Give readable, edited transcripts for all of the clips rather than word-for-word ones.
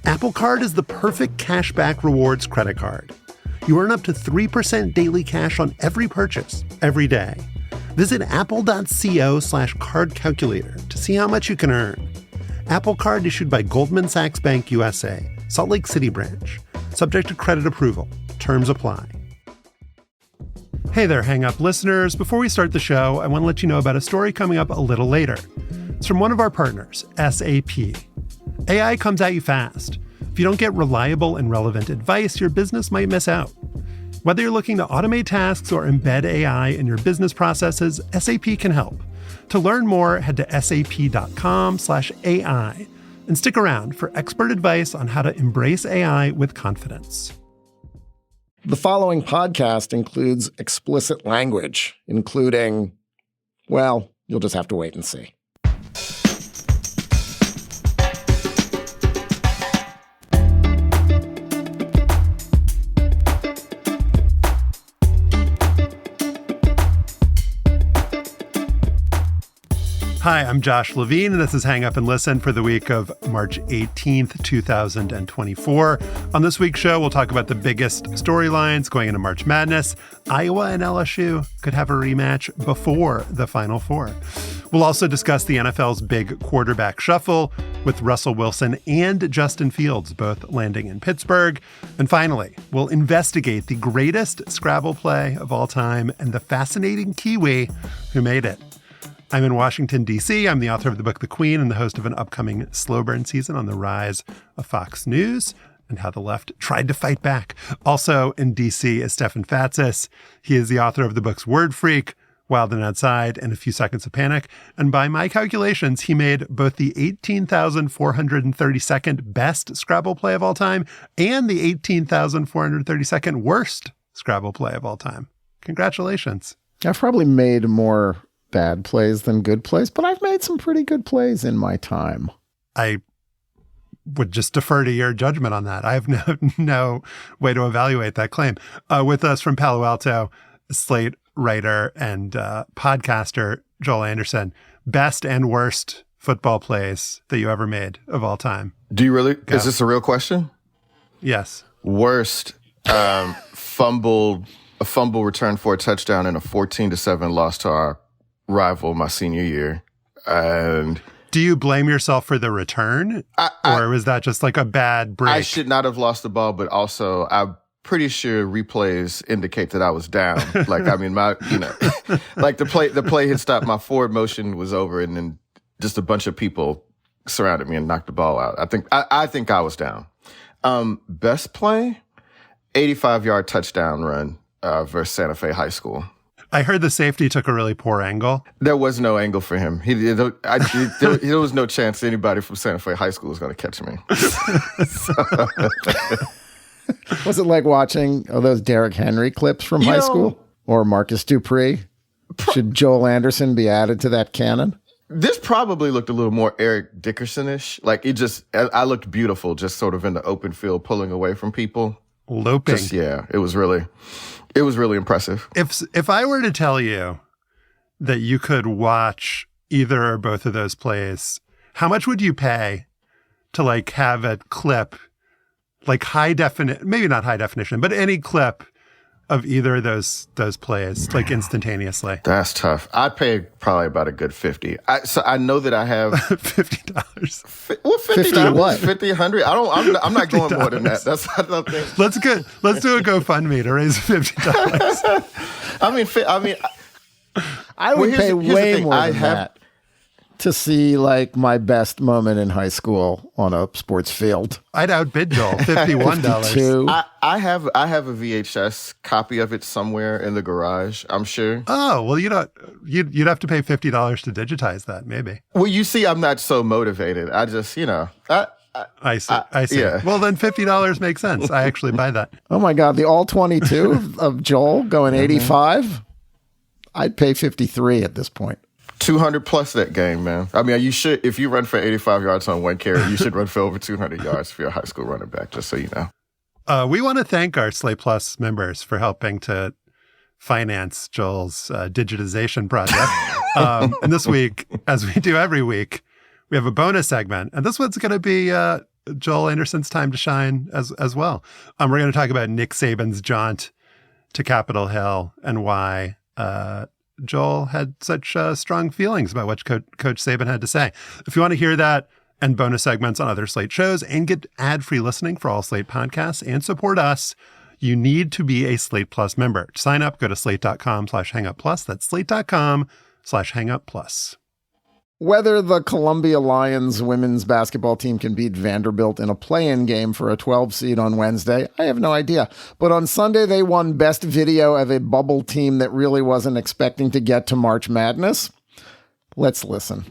Apple Card is the perfect cashback rewards credit card. You earn up to 3% daily cash on every purchase, every day. Visit apple.co/card calculator to see how much you can earn. Apple Card issued by Goldman Sachs Bank USA, Salt Lake City branch. Subject to credit approval. Terms apply. Hey there, Hang Up listeners. Before we start the show, I want to let you know about a story coming up a little later. It's from one of our partners, SAP. AI comes at you fast. If you don't get reliable and relevant advice, your business might miss out. Whether you're looking to automate tasks or embed AI in your business processes, SAP can help. To learn more, head to sap.com/AI and stick around for expert advice on how to embrace AI with confidence. The following podcast includes explicit language, including, well, you'll just have to wait and see. Hi, I'm Josh Levin, and this is Hang Up and Listen for the week of March 18th, 2024. On this week's show, we'll talk about the biggest storylines going into March Madness. Iowa and LSU could have a rematch before the Final Four. We'll also discuss the NFL's big quarterback shuffle with Russell Wilson and Justin Fields both landing in Pittsburgh. And finally, we'll investigate the greatest Scrabble play of all time and the fascinating Kiwi who made it. I'm in Washington, D.C. I'm the author of the book The Queen and the host of an upcoming slow burn season on the rise of Fox News and how the left tried to fight back. Also in D.C. is Stefan Fatsis. He is the author of the books Word Freak, Wild and Outside, and A Few Seconds of Panic. And by my calculations, he made both the 18,432nd best Scrabble play of all time and the 18,432nd worst Scrabble play of all time. Congratulations. I've probably made more bad plays than good plays, but I've made some pretty good plays in my time. I would just defer to your judgment on that. I have no way to evaluate that claim. With us from Palo Alto, Slate writer and podcaster Joel Anderson. Best and worst football plays that you ever made of all time. Do you really? Go. Is this a real question? Yes. Worst, a fumble return for a touchdown and a 14-7 loss to our rival my senior year. And do you blame yourself for the return? Or was that just like a bad break? I should not have lost the ball, but also I'm pretty sure replays indicate that I was down. Like, I mean, like the play had stopped, my forward motion was over, and then just a bunch of people surrounded me and knocked the ball out. I think I was down. Best play, 85-yard touchdown run versus Santa Fe High School. I heard the safety took a really poor angle. There was no angle for him. There was no chance anybody from Santa Fe High School was going to catch me. Was it like watching those Derrick Henry clips from high school? Or Marcus Dupree? Should Joel Anderson be added to that canon? This probably looked a little more Eric Dickerson-ish. Like, I looked beautiful just sort of in the open field, pulling away from people. Loping. It was really impressive. If I were to tell you that you could watch either or both of those plays, how much would you pay to like have a clip, like high definition, maybe not high definition, but any clip of either of those plays, like instantaneously? That's tough. I'd pay probably about a good $50. So I know that I have $50. Well, $50 what? 50, 100. I'm not going more than that. That's I don't think. Let's do a GoFundMe to raise $50. I would pay way more than that to see like my best moment in high school on a sports field. I'd outbid Joel, $51. I have a VHS copy of it somewhere in the garage, I'm sure. Oh, well, you'd have to pay $50 to digitize that, maybe. Well, you see, I'm not so motivated. I just, I see. Yeah. Well, then $50 makes sense. I actually buy that. Oh my God, the all 22 of Joel going 85. I'd pay 53 at this point. 200 plus that game, man. I mean, you should, if you run for 85 yards on one carry, you should run for over 200 yards for your high school running back, just so you know. We want to thank our Slate Plus members for helping to finance Joel's digitization project. And this week, as we do every week, we have a bonus segment. And this one's going to be Joel Anderson's time to shine as well. We're going to talk about Nick Saban's jaunt to Capitol Hill and why Joel had such strong feelings about what Coach Saban had to say. If you want to hear that and bonus segments on other Slate shows and get ad-free listening for all Slate podcasts and support us, you need to be a Slate Plus member. To sign up, go to slate.com/hangupplus. That's slate.com/hangupplus. Whether the Columbia Lions women's basketball team can beat Vanderbilt in a play-in game for a 12 seed on Wednesday, I have no idea. But on Sunday, they won Best Video of a bubble team that really wasn't expecting to get to March Madness. Let's listen.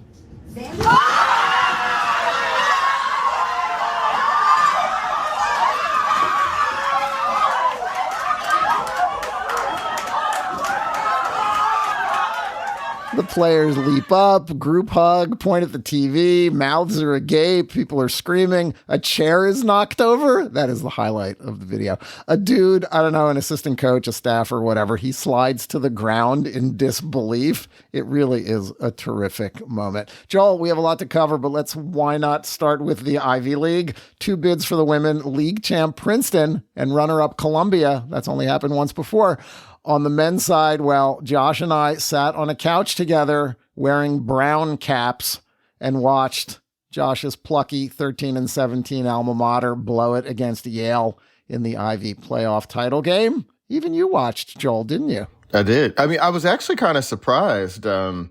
The players leap up, group hug, point at the TV, mouths are agape, people are screaming, a chair is knocked over. That is the highlight of the video. A dude, I don't know, an assistant coach, a staffer, whatever, he slides to the ground in disbelief. It really is a terrific moment. Joel, we have a lot to cover, but why not start with the Ivy League? 2 bids for the women, league champ Princeton and runner-up Columbia. That's only happened once before. On the men's side, well, Josh and I sat on a couch together wearing brown caps and watched Josh's plucky 13-17 alma mater blow it against Yale in the Ivy playoff title game. Even you watched, Joel, didn't you? I did. I mean, I was actually kind of surprised that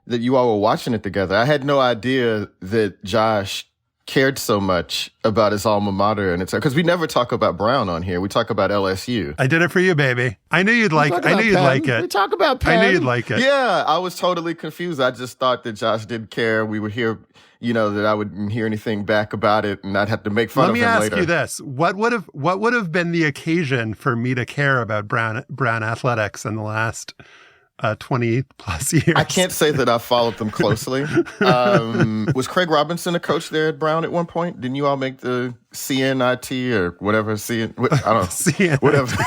you all were watching it together. I had no idea that Josh cared so much about his alma mater, and it's because we never talk about Brown on here. We talk about LSU. I did it for you, baby. I knew you'd like it. We talk about Penn. I knew you'd like it. Yeah, I was totally confused. I just thought that Josh didn't care. We would hear, that I wouldn't hear anything back about it, and I'd have to make fun of him later. Let me ask you this: what would have been the occasion for me to care about Brown athletics in the last 20 plus years? I can't say that I followed them closely. Was Craig Robinson a coach there at Brown at one point? Didn't you all make the CNIT or whatever? I don't know. CNIT. Whatever.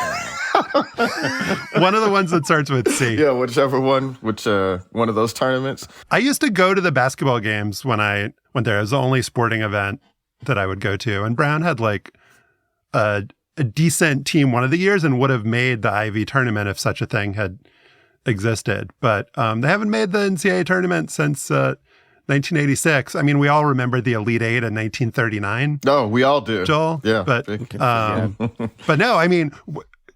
One of the ones that starts with C. Yeah, whichever one, one of those tournaments. I used to go to the basketball games when I went there. It was the only sporting event that I would go to. And Brown had like a decent team one of the years and would have made the Ivy tournament if such a thing had existed, but they haven't made the NCAA tournament since 1986. I mean, we all remember the Elite Eight in 1939. No, we all do, Joel. Yeah, but no, I mean,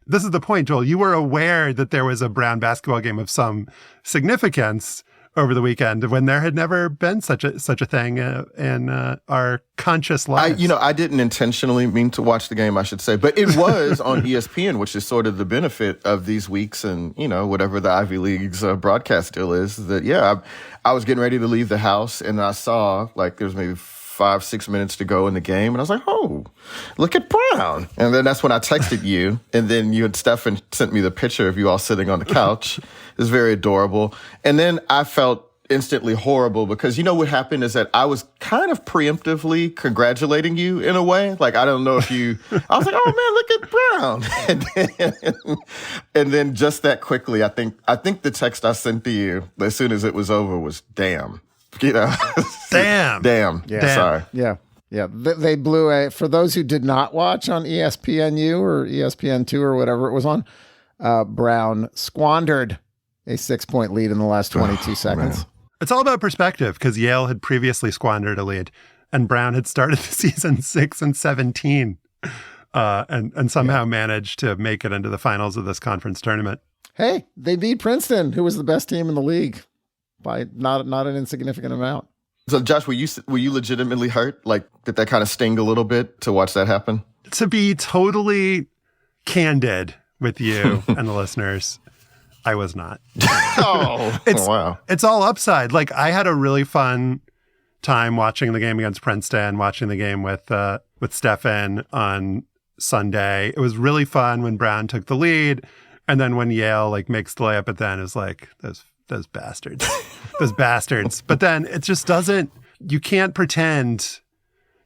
this is the point, Joel. You were aware that there was a Brown basketball game of some significance over the weekend when there had never been such a thing in our conscious lives. I didn't intentionally mean to watch the game, I should say, but it was on ESPN, which is sort of the benefit of these weeks and, whatever the Ivy League's broadcast deal is, that, I was getting ready to leave the house and I saw like there was maybe 5-6 minutes to go in the game. And I was like, oh, look at Brown. And then that's when I texted you. And then you and Stefan sent me the picture of you all sitting on the couch. It was very adorable. And then I felt instantly horrible because what happened is that I was kind of preemptively congratulating you in a way. Like, I don't know if I was like, oh man, look at Brown. And then just that quickly, I think the text I sent to you as soon as it was over was damn. Damn. Yeah. Sorry. Yeah. They blew for those who did not watch on ESPNU or ESPN2 or whatever it was on, Brown squandered a 6-point lead in the last 22 seconds. Man. It's all about perspective because Yale had previously squandered a lead and Brown had started the season 6-17 and somehow managed to make it into the finals of this conference tournament. Hey, they beat Princeton, who was the best team in the league, by not an insignificant amount. So, Josh, were you legitimately hurt? Like, did that kind of sting a little bit to watch that happen? To be totally candid with you and the listeners, I was not. Wow. It's all upside. Like, I had a really fun time watching the game against Princeton, watching the game with Stefan on Sunday. It was really fun when Brown took the lead. And then when Yale makes the layup at the end, it was like, those bastards, those bastards. But then it just you can't pretend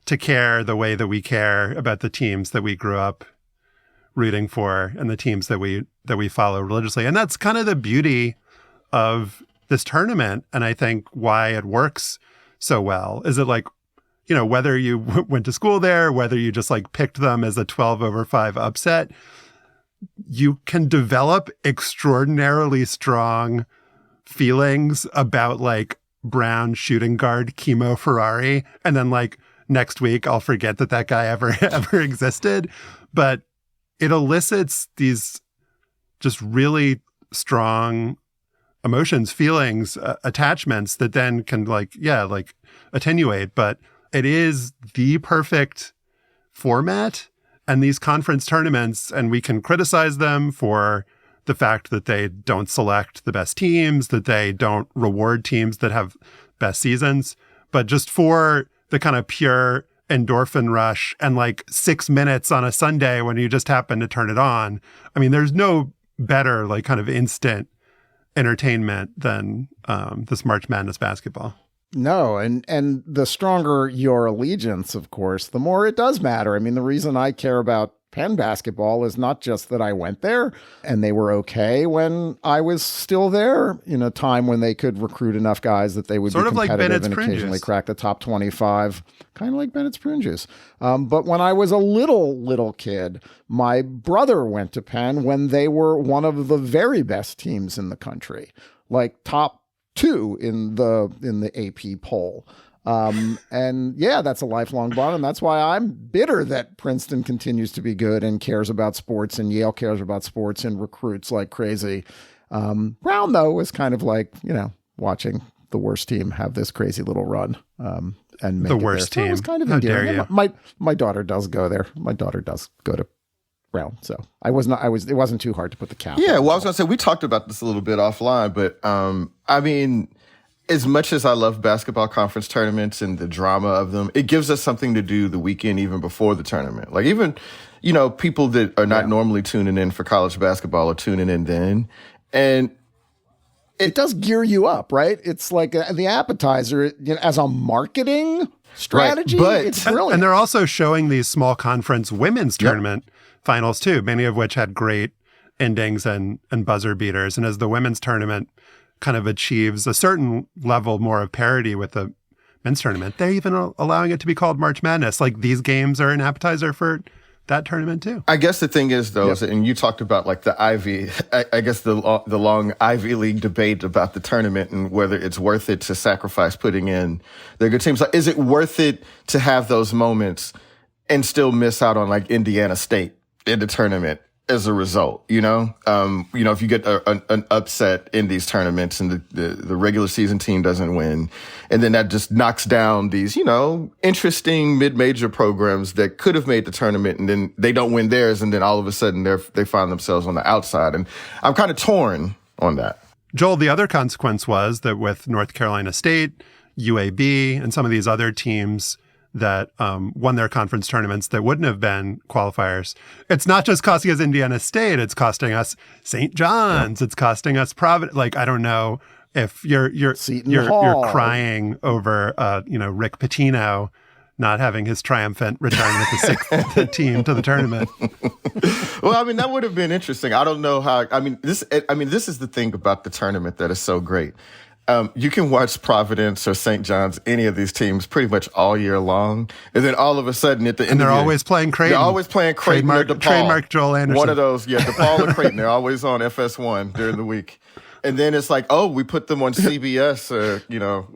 to care the way that we care about the teams that we grew up rooting for and the teams that we follow religiously. And that's kind of the beauty of this tournament. And I think why it works so well is that whether you went to school there, whether you just like picked them as a 12/5 upset, you can develop extraordinarily strong feelings about like Brown shooting guard Chemo Ferrari. And then like next week, I'll forget that guy ever existed. But it elicits these just really strong emotions, feelings, attachments that then can like attenuate. But it is the perfect format. And these conference tournaments, and we can criticize them for the fact that they don't select the best teams, that they don't reward teams that have best seasons. But just for the kind of pure endorphin rush and like 6 minutes on a Sunday when you just happen to turn it on, I mean, there's no better like kind of instant entertainment than this March Madness basketball. No, and the stronger your allegiance, of course, the more it does matter. I mean, the reason I care about Penn basketball is not just that I went there and they were okay when I was still there, in a time when they could recruit enough guys that they would sort be competitive like and occasionally crack the top 25, kind of like Bennett's prune juice. But when I was a little kid, my brother went to Penn when they were one of the very best teams in the country, like top 2 in the AP poll. And yeah, that's a lifelong bond. And that's why I'm bitter that Princeton continues to be good and cares about sports, and Yale cares about sports and recruits like crazy. Brown, though, was kind of like, watching the worst team have this crazy little run. And make the it worst there. So team. it was kind of How dare endearing. you? My daughter does go there. My daughter does go to Brown. So it wasn't too hard to put the cap. Yeah. Well, I was going to say, we talked about this a little bit offline, but, I mean, as much as I love basketball conference tournaments and the drama of them, it gives us something to do the weekend even before the tournament. Like even, people that are not normally tuning in for college basketball are tuning in then. And it does gear you up, right? It's like the appetizer as a marketing strategy. Right, but it's brilliant. And they're also showing these small conference women's tournament finals too, many of which had great endings and buzzer beaters. And as the women's tournament kind of achieves a certain level more of parity with the men's tournament, they're even allowing it to be called March Madness. Like these games are an appetizer for that tournament too. I guess the thing is, though, and you talked about like the Ivy, I guess the long Ivy League debate about the tournament and whether it's worth it to sacrifice putting in the good teams. Like, is it worth it to have those moments and still miss out on like Indiana State in the tournament as a result? If you get an upset in these tournaments and the regular season team doesn't win, and then that just knocks down these, interesting mid-major programs that could have made the tournament, and then they don't win theirs, and then all of a sudden they find themselves on the outside. And I'm kind of torn on that. Joel, the other consequence was that with North Carolina State, UAB, and some of these other teams that won their conference tournaments that wouldn't have been qualifiers, it's not just costing us Indiana State, it's costing us St. John's, it's costing us Providence. Like, I don't know if you're crying over Rick Pitino not having his triumphant return with the 6th team to the tournament. Well, I mean, that would have been interesting. I don't know how. This is the thing about the tournament that is so great. You can watch Providence or St. John's, any of these teams, pretty much all year long. And then all of a sudden at the end and they're of the always playing Creighton. They're always playing Creighton or DePaul. Trademark Joel Anderson. One of those, DePaul or Creighton. They're always on FS1 during the week. And then it's like, oh, we put them on CBS,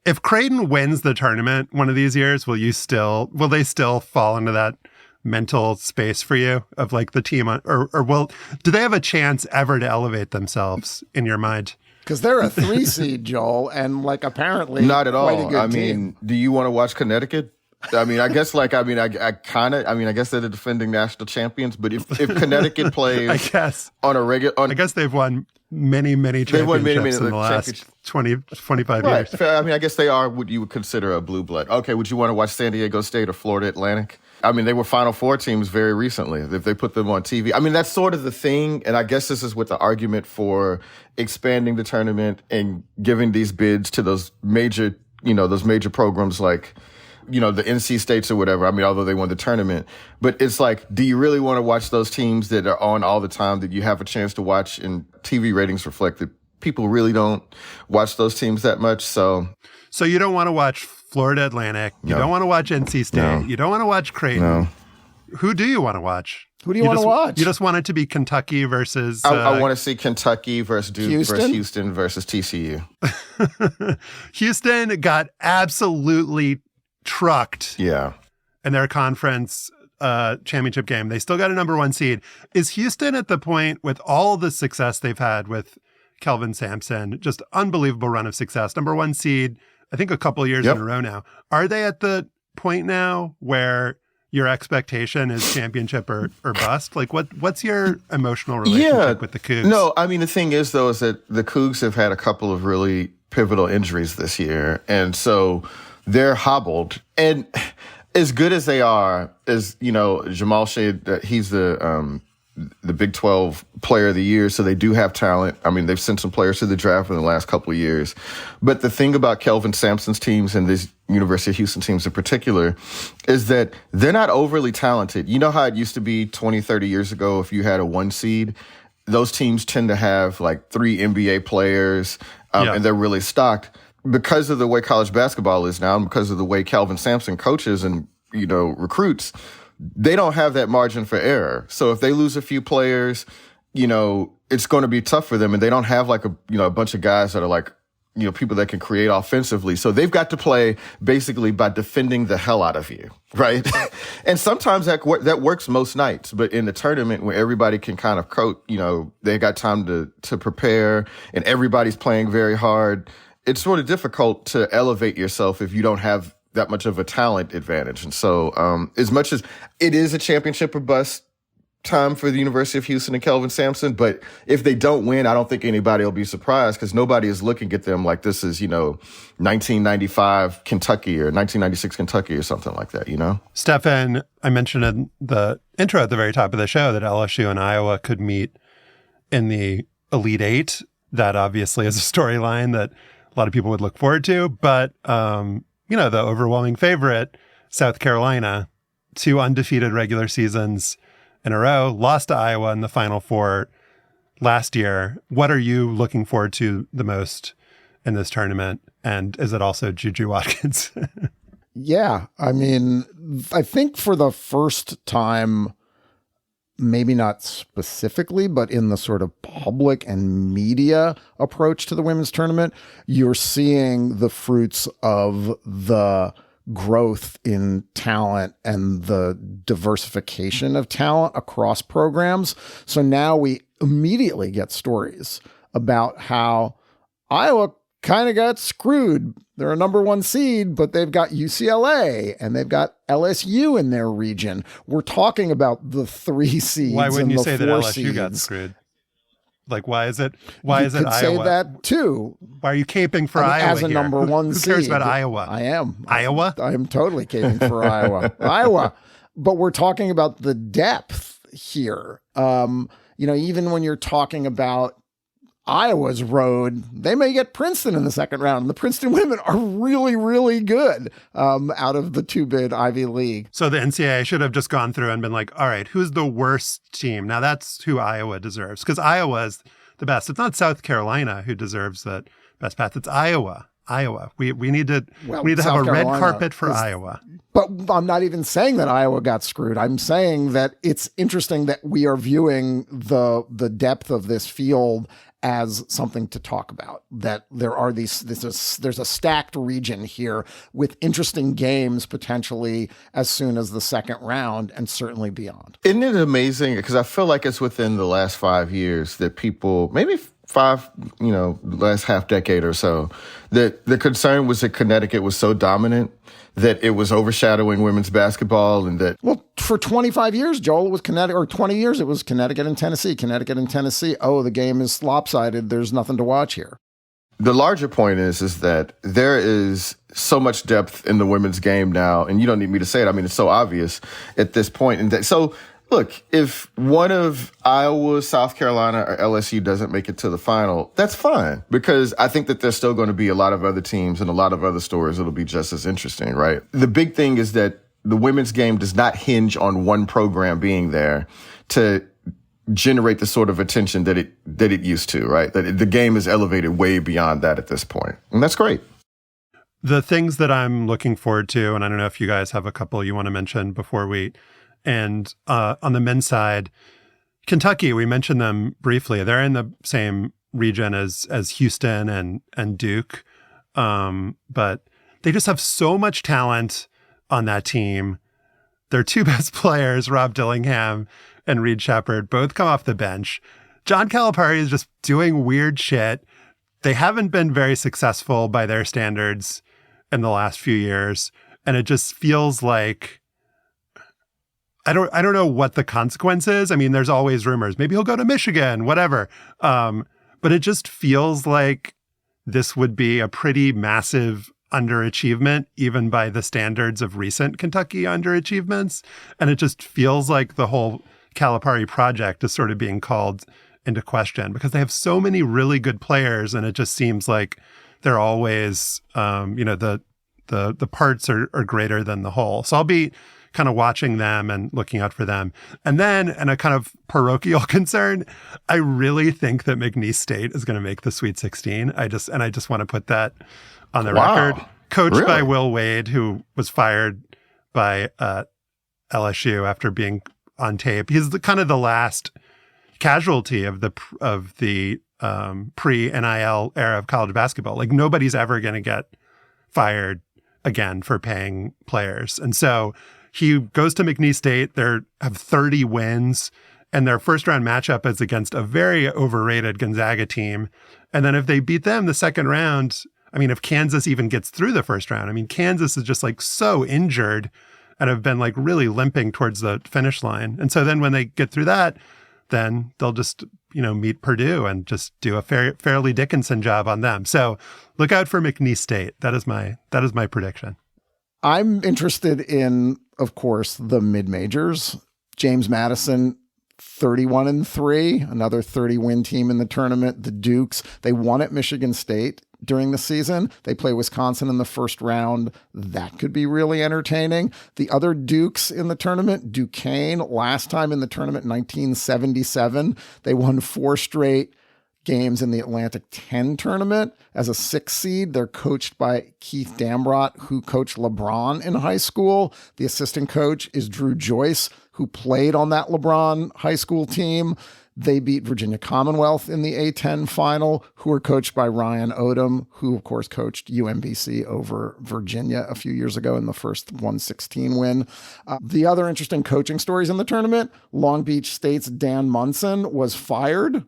If Creighton wins the tournament one of these years, will they still fall into that mental space for you of like the team do they have a chance ever to elevate themselves in your mind? Because they're a 3 seed, Joel, and like apparently not at quite a all. good team. Do you want to watch Connecticut? I guess they're the defending national champions, but if Connecticut plays I guess they've won many championships in the last 20, 25 years. I guess they are what you would consider a blue blood. Okay, would you want to watch San Diego State or Florida Atlantic? They were Final Four teams very recently. If they put them on TV, that's sort of the thing. And I guess this is what the argument for expanding the tournament and giving these bids to those major programs like, the NC States or whatever. Although they won the tournament, but it's like, do you really want to watch those teams that are on all the time that you have a chance to watch? And TV ratings reflect that people really don't watch those teams that much. So you don't want to watch Florida Atlantic. You No. don't want to watch NC State. No. You don't want to watch Creighton. No. Who do you want to watch? Who do you want to watch? You just want it to be Kentucky versus... I want to see Kentucky versus Duke Houston? versus Houston versus TCU. Houston got absolutely trucked Yeah. in their conference championship game. They still got a number 1 seed. Is Houston at the point, with all the success they've had with Kelvin Sampson, just unbelievable run of success, number 1 seed, I think a couple of years in a row now. Are they at the point now where your expectation is championship or bust? Like, what's your emotional relationship with the Cougs? No, I mean, the thing is, though, is that the Cougs have had a couple of really pivotal injuries this year. And so they're hobbled. And as good as they are, as, you know, Jamal Shade, he's the Big 12 Player of the Year, so they do have talent. I mean, they've sent some players to the draft in the last couple of years. But the thing about Kelvin Sampson's teams and these University of Houston teams in particular is that they're not overly talented. You know how it used to be 20, 30 years ago if you had a 1 seed? Those teams tend to have like 3 NBA players, and they're really stocked. Because of the way college basketball is now and because of the way Kelvin Sampson coaches and, you know, recruits, they don't have that margin for error. So if they lose a few players, you know, it's going to be tough for them. And they don't have like a bunch of guys that are like, you know, people that can create offensively. So they've got to play basically by defending the hell out of you, right? And sometimes that works most nights. But in the tournament where everybody can kind of coat, you know, they got time to prepare and everybody's playing very hard, it's sort of difficult to elevate yourself if you don't have that much of a talent advantage. And so as much as it is a championship or bust time for the University of Houston and Kelvin Sampson, but if they don't win, I don't think anybody will be surprised because nobody is looking at them like this is, you know, 1995 Kentucky or 1996 Kentucky or something like that, you know? Stefan, I mentioned in the intro at the very top of the show that LSU and Iowa could meet in the Elite Eight. That obviously is a storyline that a lot of people would look forward to, but you know, the overwhelming favorite, South Carolina, 2 undefeated regular seasons in a row, lost to Iowa in the Final Four last year. What are you looking forward to the most in this tournament? And is it also Juju Watkins? Yeah. I mean, I think for the first time, maybe not specifically, but in the sort of public and media approach to the women's tournament, you're seeing the fruits of the growth in talent and the diversification of talent across programs. So now we immediately get stories about how Iowa kind of got screwed. They're a number 1 seed, but they've got UCLA and they've got LSU in their region. We're talking about the 3 seeds. Why wouldn't and you the say that 4 LSU seeds. got screwed? Like, why is it You could Iowa? say that too. Why are you caping for Iowa as a here? number 1 seed? Who cares about Iowa? I am. Iowa? I am totally caping for Iowa. But we're talking about the depth here. You know, even when you're talking about Iowa's road, they may get Princeton in the second round. And the Princeton women are really, really good out of the 2-bid Ivy League. So the NCAA should have just gone through and been like, all right, who's the worst team? Now that's who Iowa deserves because Iowa is the best. It's not South Carolina who deserves the best path. It's Iowa. We need to have a red carpet for Iowa. But I'm not even saying that Iowa got screwed. I'm saying that it's interesting that we are viewing the depth of this field as something to talk about, that there are there's a stacked region here with interesting games potentially as soon as the second round and certainly beyond. Isn't it amazing? Because I feel like it's within the last 5 years that people, maybe 5, you know, last half decade or so, that the concern was that Connecticut was so dominant that it was overshadowing women's basketball and that... Well, for 25 years, Joel, it was Connecticut, or 20 years, it was Connecticut and Tennessee. Oh, the game is lopsided. There's nothing to watch here. The larger point is that there is so much depth in the women's game now, and you don't need me to say it. I mean, it's so obvious at this point. And so, look, if one of Iowa, South Carolina, or LSU doesn't make it to the final, that's fine, because I think that there's still going to be a lot of other teams and a lot of other stories that'll be just as interesting, right? The big thing is that the women's game does not hinge on one program being there to generate the sort of attention that it used to, right? That the game is elevated way beyond that at this point. And that's great. The things that I'm looking forward to, and I don't know if you guys have a couple you want to mention before we end, on the men's side, Kentucky, we mentioned them briefly. They're in the same region as Houston and Duke, but they just have so much talent on that team. Their two best players, Rob Dillingham and Reed Shepherd, both come off the bench. John Calipari is just doing weird shit. They haven't been very successful by their standards in the last few years, and it just feels like I don't know what the consequence is. I mean, there's always rumors. Maybe he'll go to Michigan, whatever. But it just feels like this would be a pretty massive underachievement, even by the standards of recent Kentucky underachievements. And it just feels like the whole Calipari project is sort of being called into question because they have so many really good players, and it just seems like they're always, the parts are greater than the whole. So I'll be kind of watching them and looking out for them. And then, and a kind of parochial concern, I really think that McNeese State is going to make the Sweet 16. I just want to put that on the record. Coached by Will Wade, who was fired by LSU after being on tape. He's kind of the last casualty of the pre-NIL era of college basketball. Like, nobody's ever going to get fired again for paying players. And so he goes to McNeese State. They have 30 wins, and their first round matchup is against a very overrated Gonzaga team. And then if they beat them the second round, I mean, if Kansas even gets through the first round, I mean, Kansas is just like so injured and have been like really limping towards the finish line. And so then when they get through that, then they'll just, meet Purdue and just do a Fairleigh Dickinson job on them. So look out for McNeese State. That is my prediction. I'm interested in, of course, the mid-majors. James Madison, 31-3, another 30-win team in the tournament. The Dukes, they won at Michigan State during the season. They play Wisconsin in the first round. That could be really entertaining. The other Dukes in the tournament, Duquesne, last time in the tournament, 1977. They won 4 straight games in the Atlantic 10 tournament. As a 6th seed, they're coached by Keith Dambrot, who coached LeBron in high school. The assistant coach is Drew Joyce, who played on that LeBron high school team. They beat Virginia Commonwealth in the A10 final, who were coached by Ryan Odom, who, of course, coached UMBC over Virginia a few years ago in the first 116 win. The other interesting coaching stories in the tournament, Long Beach State's Dan Munson was fired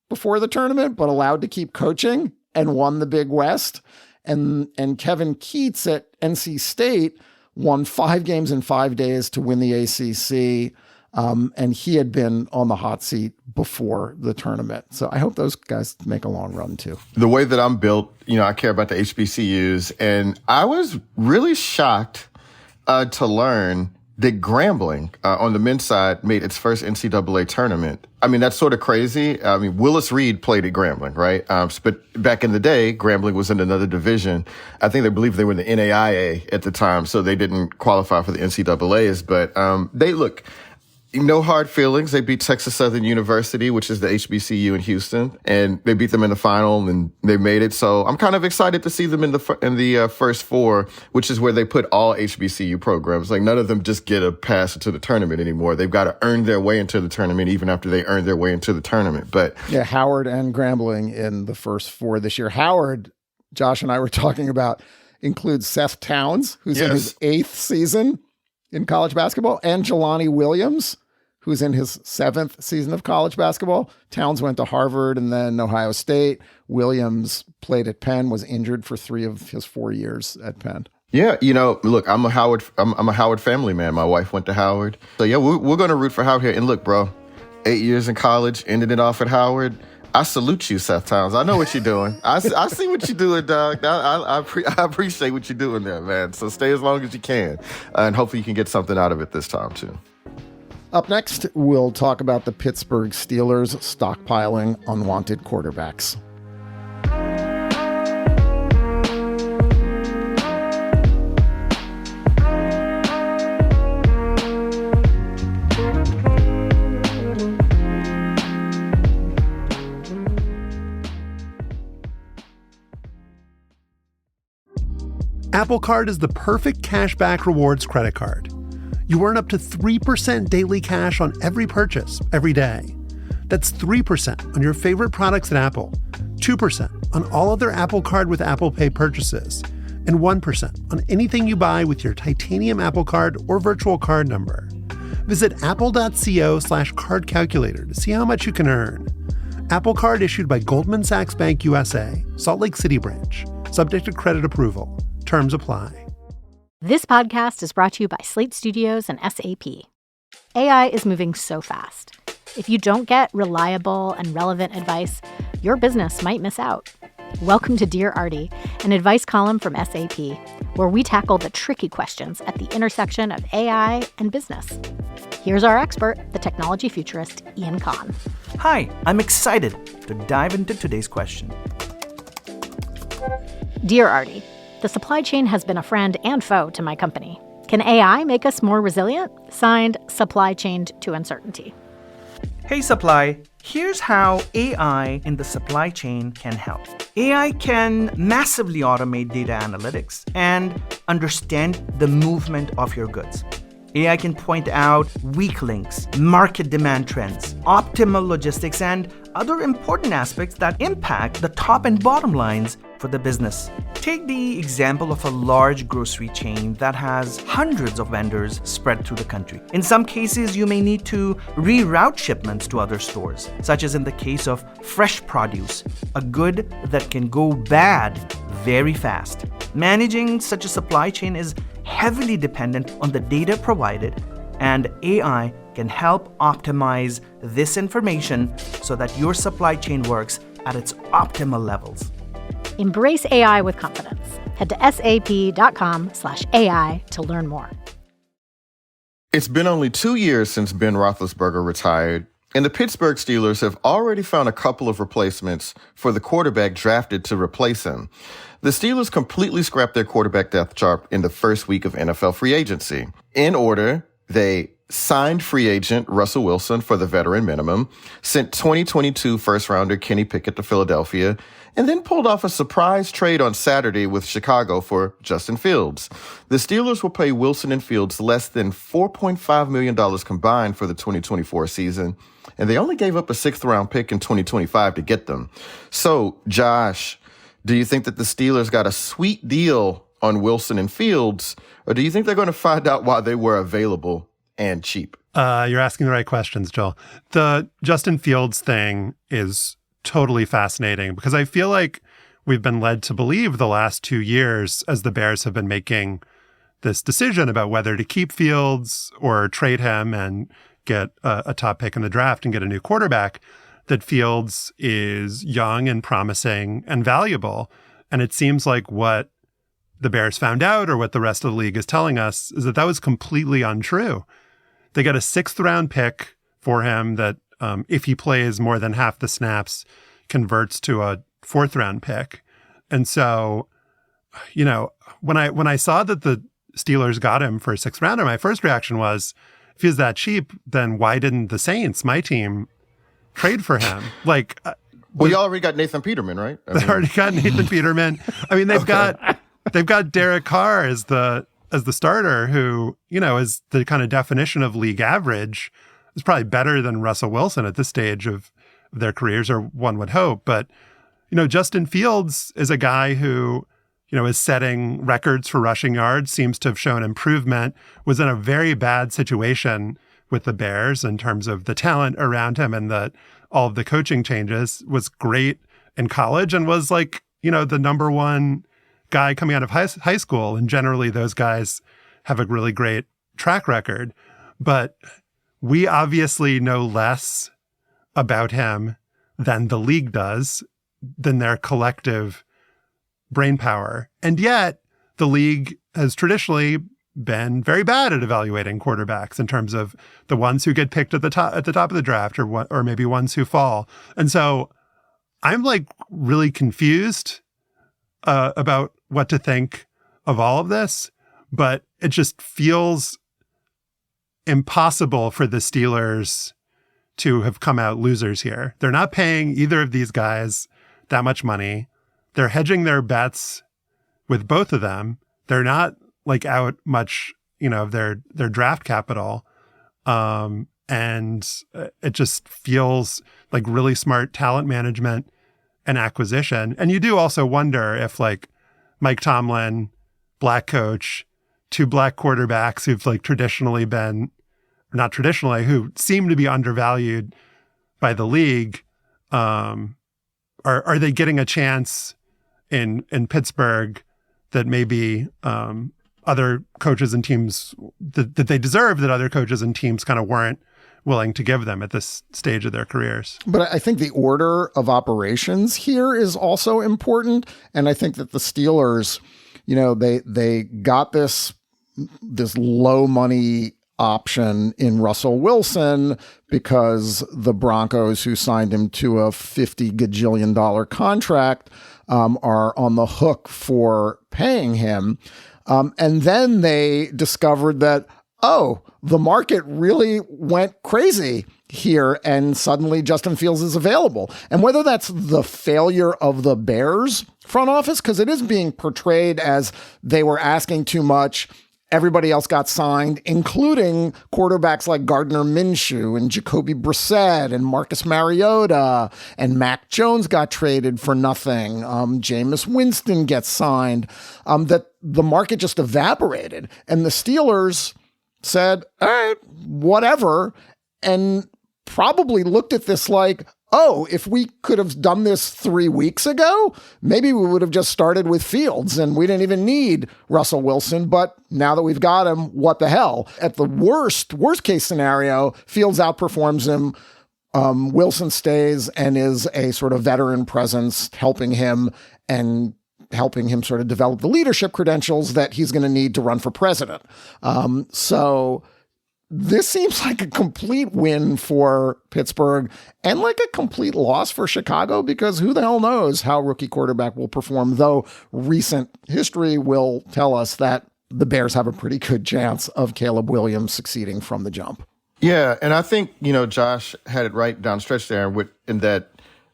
before the tournament, but allowed to keep coaching and won the Big West. And Kevin Keats at NC State won 5 games in 5 days to win the ACC. And he had been on the hot seat before the tournament. So I hope those guys make a long run too. The way that I'm built, I care about the HBCUs, and I was really shocked to learn that Grambling on the men's side made its first NCAA tournament. I mean, that's sort of crazy. I mean, Willis Reed played at Grambling, right? But back in the day, Grambling was in another division. I think they believed they were in the NAIA at the time, so they didn't qualify for the NCAAs. But they look. No hard feelings. They beat Texas Southern University, which is the HBCU in Houston, and they beat them in the final, and they made it. So I'm kind of excited to see them in the first 4, which is where they put all HBCU programs. Like, none of them just get a pass into the tournament anymore. They've got to earn their way into the tournament, even after they earn their way into the tournament. But yeah, Howard and Grambling in the first 4 this year. Howard, Josh and I were talking about, includes Seth Towns, who's in his 8th season in college basketball, and Jelani Williams, who's in his 7th season of college basketball. Towns went to Harvard and then Ohio State. Williams played at Penn, was injured for 3 of his 4 years at Penn. Yeah, look, I'm a Howard family man. My wife went to Howard. So yeah, we're going to root for Howard here. And look, bro, 8 years in college, ended it off at Howard. I salute you, Seth Towns. I know what you're doing. I see what you're doing, dog. I appreciate what you're doing there, man. So stay as long as you can. And hopefully you can get something out of it this time too. Up next, we'll talk about the Pittsburgh Steelers stockpiling unwanted quarterbacks. Apple Card is the perfect cashback rewards credit card. You earn up to 3% daily cash on every purchase, every day. That's 3% on your favorite products at Apple, 2% on all other Apple Card with Apple Pay purchases, and 1% on anything you buy with your titanium Apple Card or virtual card number. Visit apple.co/card calculator to see how much you can earn. Apple Card issued by Goldman Sachs Bank USA, Salt Lake City branch. Subject to credit approval. Terms apply. This podcast is brought to you by Slate Studios and SAP. AI is moving so fast. If you don't get reliable and relevant advice, your business might miss out. Welcome to Dear Artie, an advice column from SAP, where we tackle the tricky questions at the intersection of AI and business. Here's our expert, the technology futurist, Ian Kahn. Hi, I'm excited to dive into today's question. Dear Artie, the supply chain has been a friend and foe to my company. Can AI make us more resilient? Signed, Supply Chained to Uncertainty. Hey Supply, here's how AI in the supply chain can help. AI can massively automate data analytics and understand the movement of your goods. AI can point out weak links, market demand trends, optimal logistics, and other important aspects that impact the top and bottom lines for the business. Take the example of a large grocery chain that has hundreds of vendors spread through the country. In some cases, you may need to reroute shipments to other stores, such as in the case of fresh produce, a good that can go bad very fast. Managing such a supply chain is heavily dependent on the data provided, and AI can help optimize this information so that your supply chain works at its optimal levels. Embrace AI with confidence. Head to sap.com/AI to learn more. It's been only 2 years since Ben Roethlisberger retired, and the Pittsburgh Steelers have already found a couple of replacements for the quarterback drafted to replace him. The Steelers completely scrapped their quarterback depth chart in the first week of NFL free agency. In order, they signed free agent Russell Wilson for the veteran minimum, sent 2022 first-rounder Kenny Pickett to Philadelphia, and then pulled off a surprise trade on Saturday with Chicago for Justin Fields. The Steelers will pay Wilson and Fields less than $4.5 million combined for the 2024 season, and they only gave up a sixth-round pick in 2025 to get them. So, Josh, do you think that the Steelers got a sweet deal on Wilson and Fields, or do you think they're going to find out why they were available and cheap? You're asking the right questions, Joel. The Justin Fields thing is totally fascinating because I feel like we've been led to believe the last 2 years as the Bears have been making this decision about whether to keep Fields or trade him and get a top pick in the draft and get a new quarterback, that Fields is young and promising and valuable. And it seems like what the Bears found out, or what the rest of the league is telling us, is that that was completely untrue. They got a sixth-round pick for him that, if he plays more than half the snaps, converts to a fourth-round pick. And so, you know, when I saw that the Steelers got him for a sixth-rounder, my first reaction was, if he's that cheap, then why didn't the Saints, my team, trade for him? Like, well, you already got Nathan Peterman, right? They already got Nathan Peterman. I mean, they've got Derek Carr as the starter, who, you know, is the kind of definition of league average. Is probably better than Russell Wilson at this stage of their careers, or one would hope. But, you know, Justin Fields is a guy who, you know, is setting records for rushing yards, seems to have shown improvement, was in a very bad situation with the Bears in terms of the talent around him and all of the coaching changes, was great in college and was like, you know, the number one guy coming out of high school. And generally those guys have a really great track record. But we obviously know less about him than the league does, than their collective brain power. And yet the league has traditionally been very bad at evaluating quarterbacks in terms of the ones who get picked at the top of the draft, or maybe ones who fall. And so I'm like really confused about what to think of all of this, but it just feels impossible for the Steelers to have come out losers here. They're not paying either of these guys that much money. They're hedging their bets with both of them. they're not like out much, of their draft capital. And it just feels like really smart talent management and acquisition. And you do also wonder if like Mike Tomlin, black coach, two black quarterbacks who've like traditionally been, not traditionally, who seem to be undervalued by the league, are they getting a chance in Pittsburgh that maybe other coaches and teams that they deserve, that other coaches and teams kind of weren't willing to give them at this stage of their careers? But I think the order of operations here is also important. And I think that the Steelers, they got this low money option in Russell Wilson because the Broncos, who signed him to a $50 gajillion contract, are on the hook for paying him. And then they discovered that, the market really went crazy here, and suddenly Justin Fields is available. And whether that's the failure of the Bears front office, because it is being portrayed as they were asking too much, everybody else got signed, including quarterbacks like Gardner Minshew and Jacoby Brissett and Marcus Mariota, and Mac Jones got traded for nothing. Jameis Winston gets signed, that the market just evaporated. And the Steelers said, all right, whatever, and probably looked at this like, if we could have done this 3 weeks ago, maybe we would have just started with Fields and we didn't even need Russell Wilson. But now that we've got him, what the hell? At the worst case scenario, Fields outperforms him. Wilson stays and is a sort of veteran presence, helping him sort of develop the leadership credentials that he's going to need to run for president. So this seems like a complete win for Pittsburgh and like a complete loss for Chicago, because who the hell knows how rookie quarterback will perform, though recent history will tell us that the Bears have a pretty good chance of Caleb Williams succeeding from the jump. Yeah, and I think, Josh had it right down stretch there in that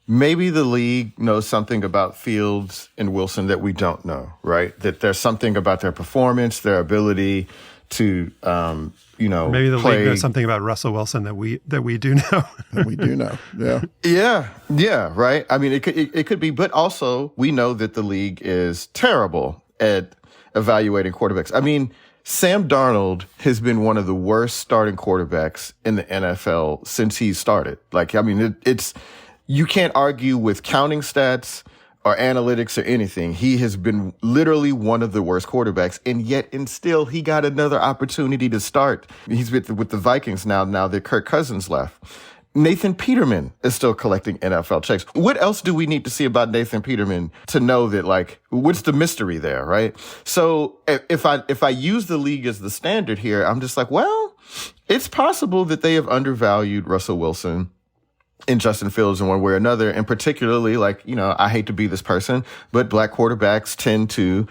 maybe the league knows something about Fields and Wilson that we don't know, right? That there's something about their performance, their ability to, maybe the league knows something about Russell Wilson that we do know. That we do know, yeah. Yeah, right? I mean, it could be, but also we know that the league is terrible at evaluating quarterbacks. I mean, Sam Darnold has been one of the worst starting quarterbacks in the NFL since he started. Like, I mean, you can't argue with counting stats or analytics or anything. He has been literally one of the worst quarterbacks, and still he got another opportunity to start. He's with the Vikings now that Kirk Cousins left. Nathan Peterman is still collecting NFL checks. What else do we need to see about Nathan Peterman to know that, like, what's the mystery there, right? So if I use the league as the standard here, I'm just like, well, it's possible that they have undervalued Russell Wilson and Justin Fields in one way or another. And particularly, like, I hate to be this person, but black quarterbacks tend to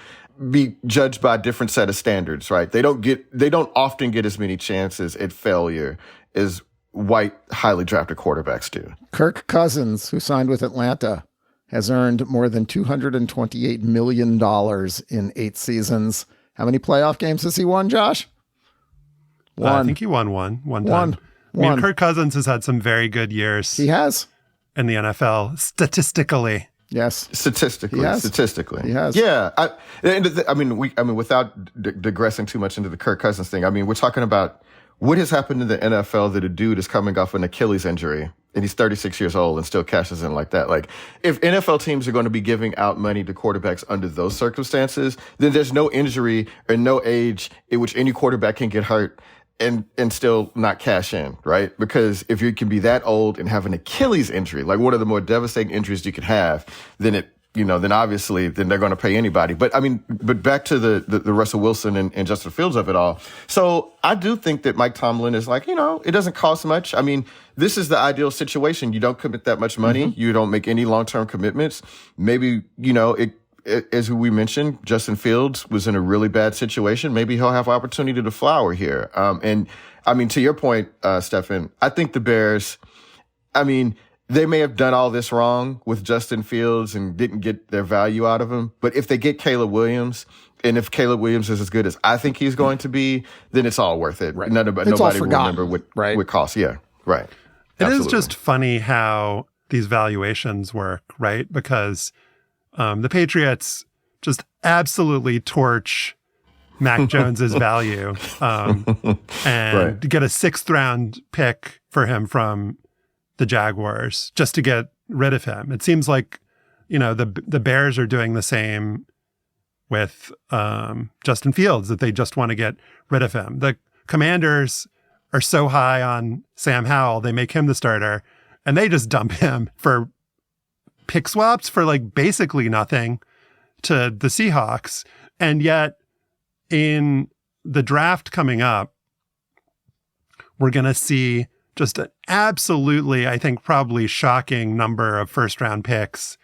be judged by a different set of standards, right? They don't often get as many chances at failure as white, highly drafted quarterbacks do. Kirk Cousins, who signed with Atlanta, has earned more than $228 million in 8 seasons. How many playoff games has he won, Josh? One. I think he won one time. I mean, Kirk Cousins has had some very good years. He has. In the NFL, statistically. Yes. Statistically. He has. Yeah. I mean, without digressing too much into the Kirk Cousins thing, I mean, we're talking about what has happened in the NFL that a dude is coming off an Achilles injury and he's 36 years old and still cashes in like that. Like, if NFL teams are going to be giving out money to quarterbacks under those circumstances, then there's no injury or no age in which any quarterback can get hurt and still not cash in, right? Because if you can be that old and have an Achilles injury, like one of the more devastating injuries you could have, then then obviously then they're going to pay anybody. But back to the Russell Wilson and Justin Fields of it all. So I do think that Mike Tomlin is like, it doesn't cost much. I mean, this is the ideal situation. You don't commit that much money. Mm-hmm. You don't make any long-term commitments. Maybe, as we mentioned, Justin Fields was in a really bad situation. Maybe he'll have opportunity to flower here. And I mean, to your point, Stefan, I think the Bears, they may have done all this wrong with Justin Fields and didn't get their value out of him. But if they get Caleb Williams, And if Caleb Williams is as good as I think he's going to be, then it's all worth it. Right. Nobody will remember what costs. Yeah, right. It is just funny how these valuations work, right? Because the Patriots just absolutely torch Mac Jones's value and get a 6th round pick for him from the Jaguars just to get rid of him. It seems like, the Bears are doing the same with Justin Fields, that they just want to get rid of him. The Commanders are so high on Sam Howell, they make him the starter, and they just dump him for pick swaps for like basically nothing to the Seahawks. And yet in the draft coming up, we're going to see just an absolutely, I think, probably shocking number of first-round picks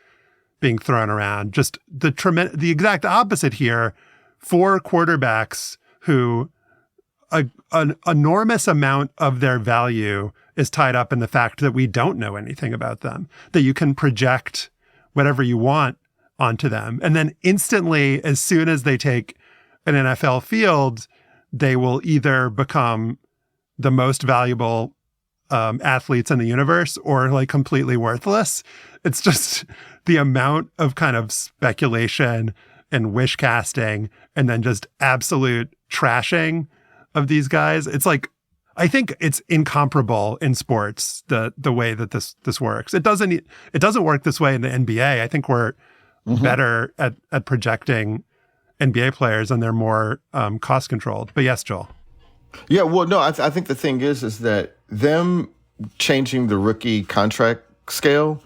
being thrown around. Just the exact opposite here. 4 quarterbacks who an enormous amount of their value is tied up in the fact that we don't know anything about them, that you can project whatever you want onto them. And then instantly, as soon as they take an NFL field, they will either become the most valuable athletes in the universe or like completely worthless. It's just the amount of kind of speculation and wish casting and then just absolute trashing of these guys. It's like, I think it's incomparable in sports, the way that this works. It doesn't work this way in the NBA. I think we're better at projecting NBA players and they're more cost controlled. But yes, Joel. Yeah, well, no, I think the thing is that them changing the rookie contract scale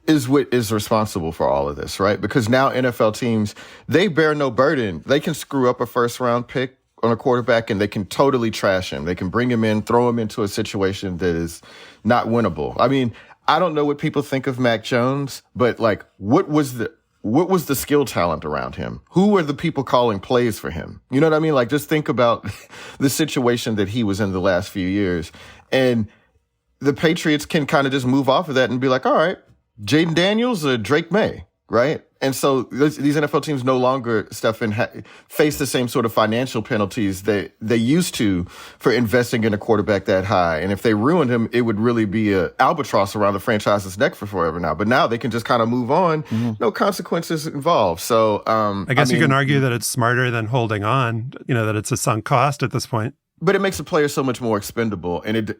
is what is responsible for all of this, right? Because now NFL teams, they bear no burden. They can screw up a first-round pick on a quarterback and they can totally trash him. They can bring him in, throw him into a situation that is not winnable. I mean, I don't know what people think of Mac Jones, but like, what was the skill talent around him? Who were the people calling plays for him? You know what I mean? Like, just think about the situation that he was in the last few years. And the Patriots can kind of just move off of that and be like, all right, Jaden Daniels or Drake May, right? And so these NFL teams no longer, Stefan, face the same sort of financial penalties they used to for investing in a quarterback that high. And if they ruined him, it would really be an albatross around the franchise's neck for forever now. But now they can just kind of move on, no consequences involved. So I guess you can argue that it's smarter than holding on, that it's a sunk cost at this point. But it makes a player so much more expendable. And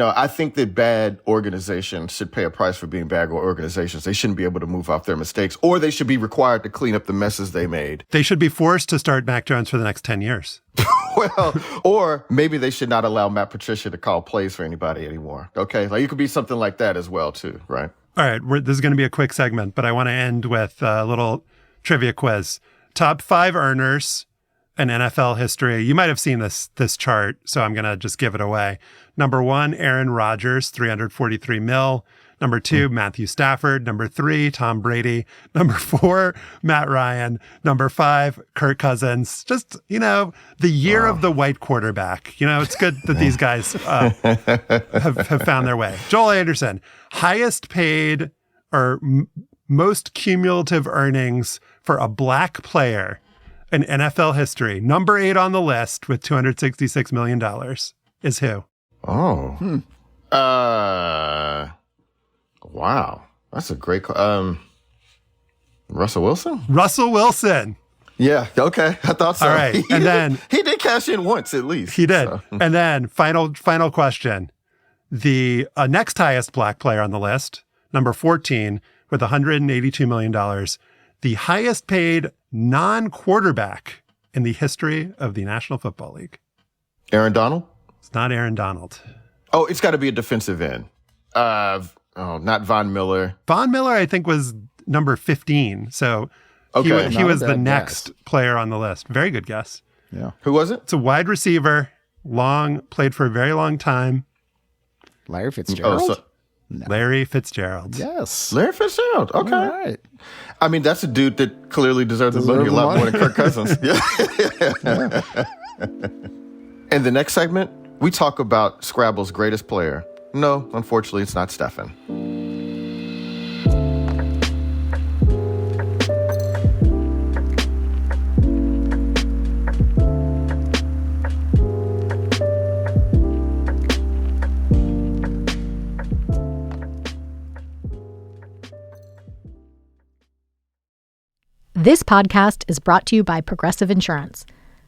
I think that bad organizations should pay a price for being bad organizations. They shouldn't be able to move off their mistakes, or they should be required to clean up the messes they made. They should be forced to start Mac Jones for the next 10 years. Well, or maybe they should not allow Matt Patricia to call plays for anybody anymore. Okay. Like it could be something like that as well, too. Right. All right. This is going to be a quick segment, but I want to end with a little trivia quiz. Top 5 earners in NFL history. You might have seen this chart, so I'm going to just give it away. Number 1, Aaron Rodgers, $343 million. Number 2, Matthew Stafford. Number 3, Tom Brady. Number 4, Matt Ryan. Number 5, Kirk Cousins. Just, the year of the white quarterback. It's good that these guys have found their way. Joel Anderson, highest paid or most cumulative earnings for a black player in NFL history. Number 8 on the list with $266 million is who? Oh. Wow. That's a great Russell Wilson? Russell Wilson. Yeah, okay. I thought so. All right. And then he did cash in once at least. He did. So. And then final question. The next highest black player on the list, number 14 with $182 million, the highest paid non-quarterback in the history of the National Football League. Aaron Donald? It's not Aaron Donald. Oh, it's got to be a defensive end. Not Von Miller. Von Miller, I think, was number 15. So okay. he was the next player on the list. Very good guess. Yeah. Who was it? It's a wide receiver, played for a very long time. Larry Fitzgerald? No. Larry Fitzgerald. Yes. Larry Fitzgerald. Okay. All right. I mean, that's a dude that clearly deserves the money a lot more than Kirk Cousins. Yeah. In the next segment, we talk about Scrabble's greatest player. No, unfortunately, it's not Stefan. This podcast is brought to you by Progressive Insurance.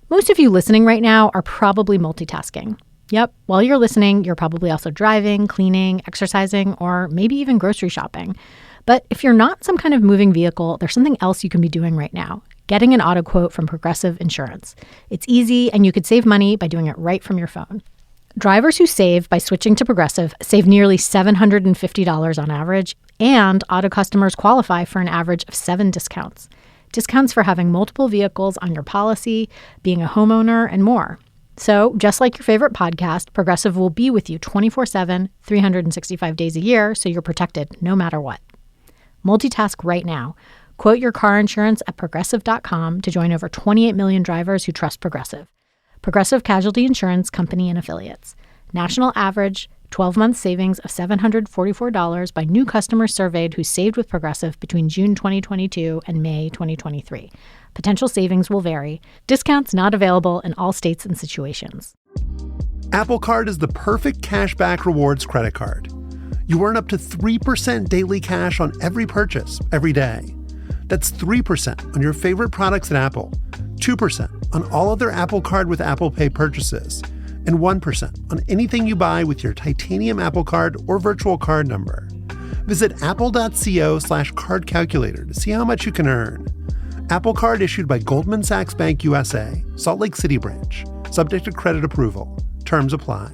Most of you listening right now are probably multitasking. Yep, while you're listening, you're probably also driving, cleaning, exercising, or maybe even grocery shopping. But if you're not some kind of moving vehicle, there's something else you can be doing right now. Getting an auto quote from Progressive Insurance. It's easy, and you could save money by doing it right from your phone. Drivers who save by switching to Progressive save nearly $750 on average, and auto customers qualify for an average of 7 discounts. Discounts for having multiple vehicles on your policy, being a homeowner, and more. So, just like your favorite podcast, Progressive will be with you 24/7, 365 days a year, so you're protected no matter what. Multitask right now. Quote your car insurance at Progressive.com to join over 28 million drivers who trust Progressive. Progressive Casualty Insurance Company and Affiliates. National average 12-month savings of $744 by new customers surveyed who saved with Progressive between June 2022 and May 2023. Potential savings will vary. Discounts not available in all states and situations. Apple Card is the perfect cashback rewards credit card. You earn up to 3% daily cash on every purchase, every day. That's 3% on your favorite products at Apple, 2% on all other Apple Card with Apple Pay purchases, and 1% on anything you buy with your titanium Apple Card or virtual card number. Visit apple.co/card calculator to see how much you can earn. Apple Card issued by Goldman Sachs Bank USA, Salt Lake City branch. Subject to credit approval. Terms apply.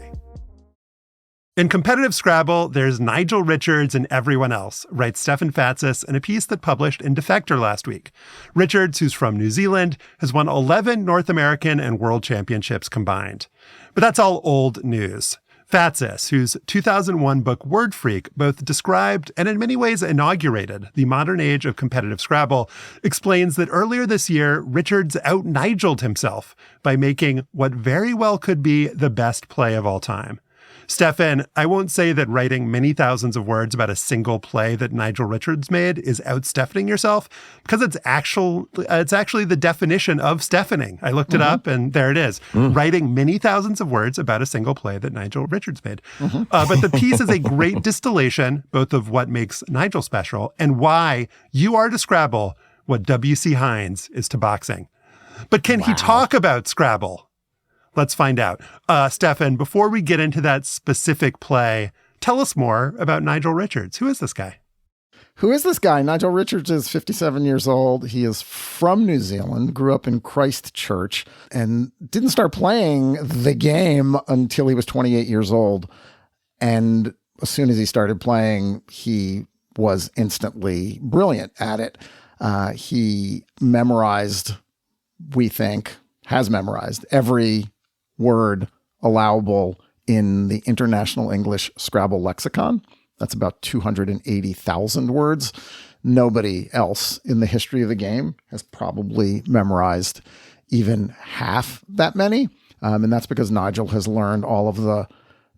In competitive Scrabble, there's Nigel Richards and everyone else, writes Stefan Fatsis in a piece that published in Defector last week. Richards, who's from New Zealand, has won 11 North American and World Championships combined. But that's all old news. Fatsis, whose 2001 book Word Freak both described and in many ways inaugurated the modern age of competitive Scrabble, explains that earlier this year, Richards out-Nigeled himself by making what very well could be the best play of all time. Stefan, I won't say that writing many thousands of words about a single play that Nigel Richards made is out-Stefaning yourself, because it's actually the definition of Stefaning. I looked it up, and there it is. Writing many thousands of words about a single play that Nigel Richards made. But the piece is a great distillation, both of what makes Nigel special and why you are to Scrabble what W.C. Hines is to boxing. But can he talk about Scrabble? Let's find out. Stefan, before we get into that specific play, tell us more about Nigel Richards. Who is this guy? Who is this guy? Nigel Richards is 57 years old. He is from New Zealand, grew up in Christchurch, and didn't start playing the game until he was 28 years old. And as soon as he started playing, he was instantly brilliant at it. He memorized, we think, has memorized every word allowable in the International English Scrabble Lexicon. That's about 280,000 words. Nobody else in the history of the game has probably memorized even half that many. And that's because Nigel has learned all of the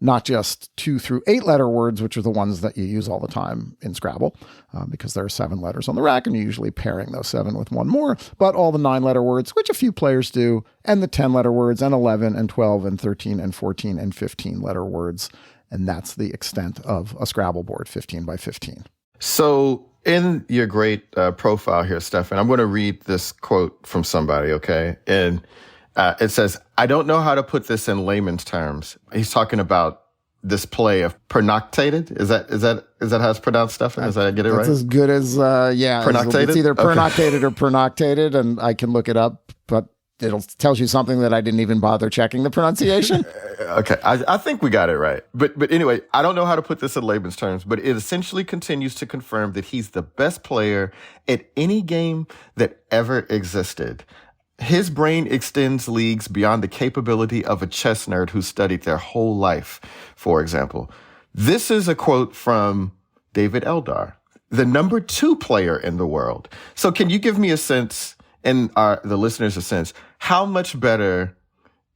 not just 2 through 8 letter words, which are the ones that you use all the time in Scrabble, because there are 7 letters on the rack and you're usually pairing those 7 with one more, but all the 9 letter words, which a few players do, and the 10 letter words, and 11 and 12 and 13 and 14 and 15 letter words. And that's the extent of a Scrabble board, 15 by 15. So in your great profile here, Stefan, I'm going to read this quote from somebody, okay? And it says, I don't know how to put this in layman's terms. He's talking about this play of pernoctated. Is that how it's pronounced, Stefan? Is that I get it right? That's as good as, Pernoctated? It's either pernoctated or pernoctated, and I can look it up, but it tells you something that I didn't even bother checking the pronunciation. Okay, I think we got it right. But anyway, I don't know how to put this in layman's terms, but it essentially continues to confirm that he's the best player at any game that ever existed. His brain extends leagues beyond the capability of a chess nerd who studied their whole life, for example. This is a quote from David Eldar, the number 2 player in the world. So can you give me a sense, and the listeners a sense, how much better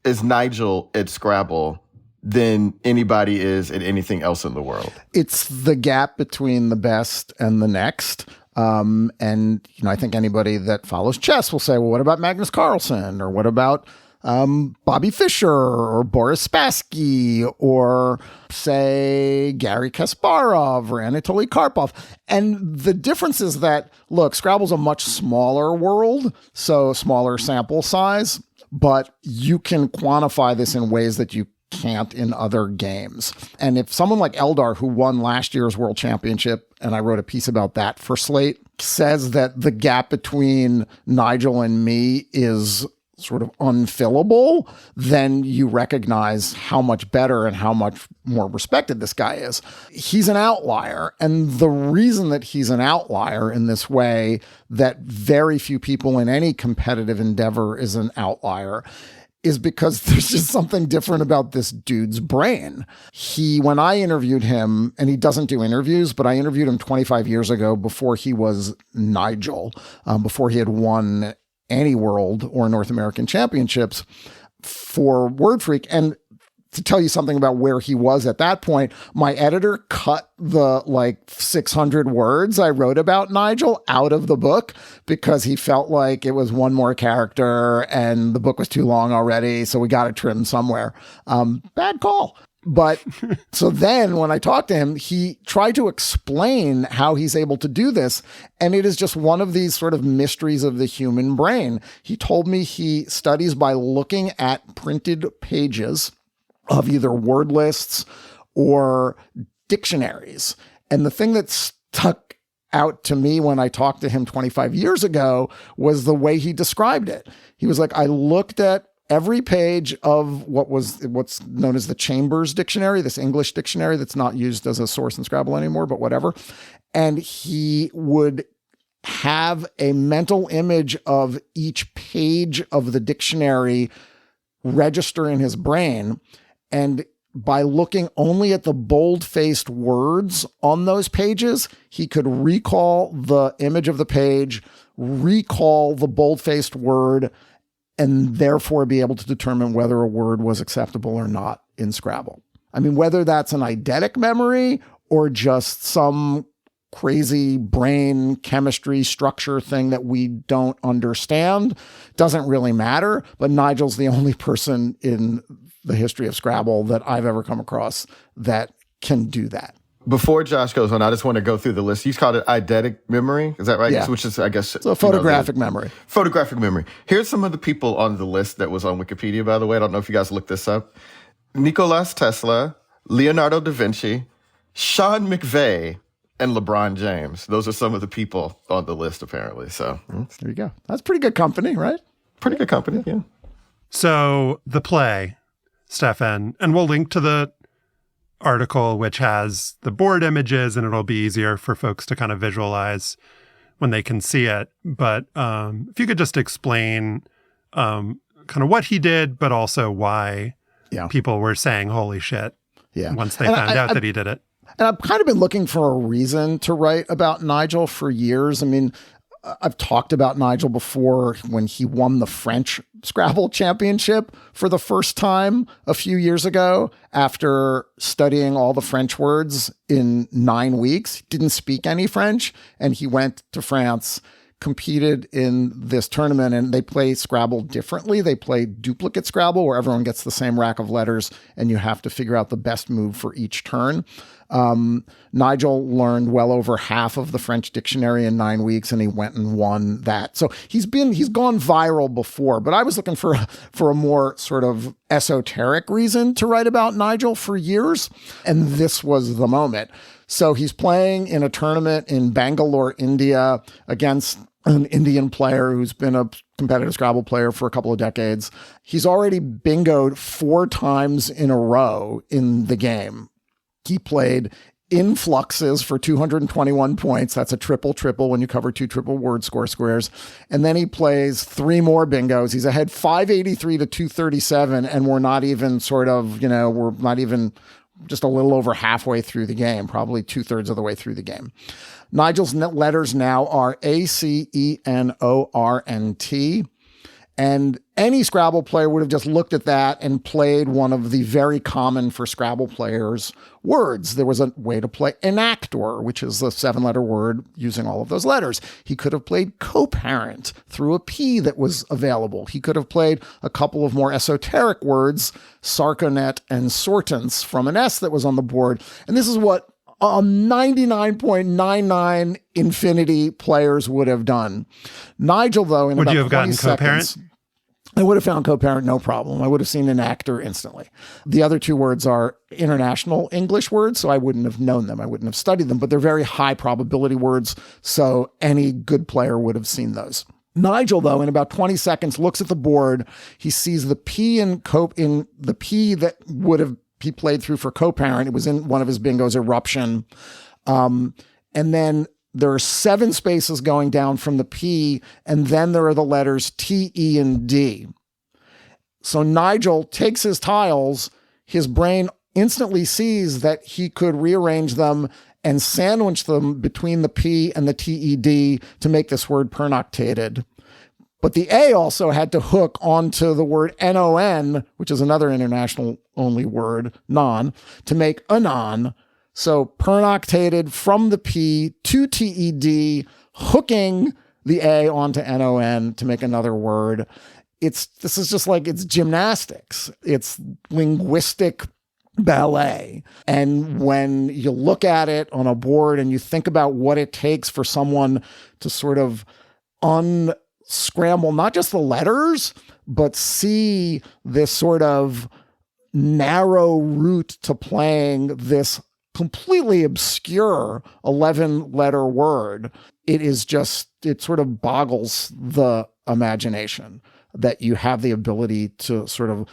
is Nigel at Scrabble than anybody is at anything else in the world? It's the gap between the best and the next. And I think anybody that follows chess will say, well, what about Magnus Carlsen? Or what about Bobby Fischer or Boris Spassky or, say, Gary Kasparov or Anatoly Karpov. And the difference is that, look, Scrabble's a much smaller world, so smaller sample size, but you can quantify this in ways that you can't in other games. And if someone like Eldar, who won last year's World Championship, and I wrote a piece about that for Slate, says that the gap between Nigel and me is sort of unfillable, then you recognize how much better and how much more respected this guy is. He's an outlier. And the reason that he's an outlier in this way, that very few people in any competitive endeavor is an outlier, is because there's just something different about this dude's brain. When I interviewed him, and he doesn't do interviews, but I interviewed him 25 years ago before he was Nigel, before he had won any World or North American Championships for Word Freak. And to tell you something about where he was at that point, my editor cut the 600 words I wrote about Nigel out of the book because he felt like it was one more character and the book was too long already. So we got to trim somewhere. Bad call. But so then when I talked to him, he tried to explain how he's able to do this. And it is just one of these sort of mysteries of the human brain. He told me he studies by looking at printed pages of either word lists or dictionaries. And the thing that stuck out to me when I talked to him 25 years ago was the way he described it. He was like, I looked at every page of what's known as the Chambers Dictionary, this English dictionary that's not used as a source in Scrabble anymore, but whatever. And he would have a mental image of each page of the dictionary register in his brain. And by looking only at the bold-faced words on those pages, he could recall the image of the page, recall the bold-faced word, and therefore be able to determine whether a word was acceptable or not in Scrabble. I mean, whether that's an eidetic memory or just some crazy brain chemistry structure thing that we don't understand doesn't really matter. But Nigel's the only person in the history of Scrabble that I've ever come across that can do that. Before Josh goes on, I just want to go through the list. You called it eidetic memory. Is that right? Yeah. Which is, I guess... So photographic memory. Photographic memory. Here's some of the people on the list that was on Wikipedia, by the way. I don't know if you guys looked this up. Nikola Tesla, Leonardo da Vinci, Sean McVeigh, and LeBron James. Those are some of the people on the list, apparently. So there you go. That's pretty good company, right? Pretty good company, yeah. So the play, Stefan, and we'll link to the article, which has the board images, and it'll be easier for folks to kind of visualize when they can see it. But if you could just explain kind of what he did, but also why people were saying, holy shit, once they found out that he did it. And I've kind of been looking for a reason to write about Nigel for years. I mean, I've talked about Nigel before when he won the French Scrabble championship for the first time a few years ago after studying all the French words in 9 weeks. He didn't speak any French, and he went to France, competed in this tournament, and they play Scrabble differently. They play duplicate Scrabble where everyone gets the same rack of letters and you have to figure out the best move for each turn. Nigel learned well over half of the French dictionary in 9 weeks, and he went and won that. So he's gone viral before, but I was looking for a more sort of esoteric reason to write about Nigel for years. And this was the moment. So he's playing in a tournament in Bangalore, India against an Indian player who's been a competitive Scrabble player for a couple of decades. He's already bingoed 4 times in a row in the game. He played influxes for 221 points. That's a triple when you cover 2 triple word score squares. And then he plays 3 more bingos. He's ahead 583 to 237. And we're not even we're not even just a little over halfway through the game, probably 2/3 of the way through the game. Nigel's letters now are ACENORNT. And any Scrabble player would have just looked at that and played one of the very common for Scrabble players words. There was a way to play enactor, which is a 7-letter word using all of those letters. He could have played co-parent through a P that was available. He could have played a couple of more esoteric words, sarconet and sortance, from an S that was on the board. And this is what 99.99 infinity players would have done. Nigel, though, in would about you have 20 gotten seconds, co-parent? I would have found co-parent, no problem. I would have seen an actor instantly. The other two words are international English words, so I wouldn't have known them. I wouldn't have studied them, but they're very high probability words, so any good player would have seen those. Nigel, though, in about 20 seconds, looks at the board. He sees the P in the P that would have he played through for co-parent. It was in one of his bingos, eruption. And then there are 7 spaces going down from the P, and then there are the letters T, E, and D. So Nigel takes his tiles. His brain instantly sees that he could rearrange them and sandwich them between the P and the TED to make this word pernoctated. But the A also had to hook onto the word NON, which is another international only word, non, to make anon. So pernoctated from the P to TED, hooking the A onto NON to make another word. This is just like, it's gymnastics. It's linguistic ballet. And when you look at it on a board and you think about what it takes for someone to sort of unscramble not just the letters, but see this sort of narrow route to playing this completely obscure 11-letter word, it sort of boggles the imagination that you have the ability to sort of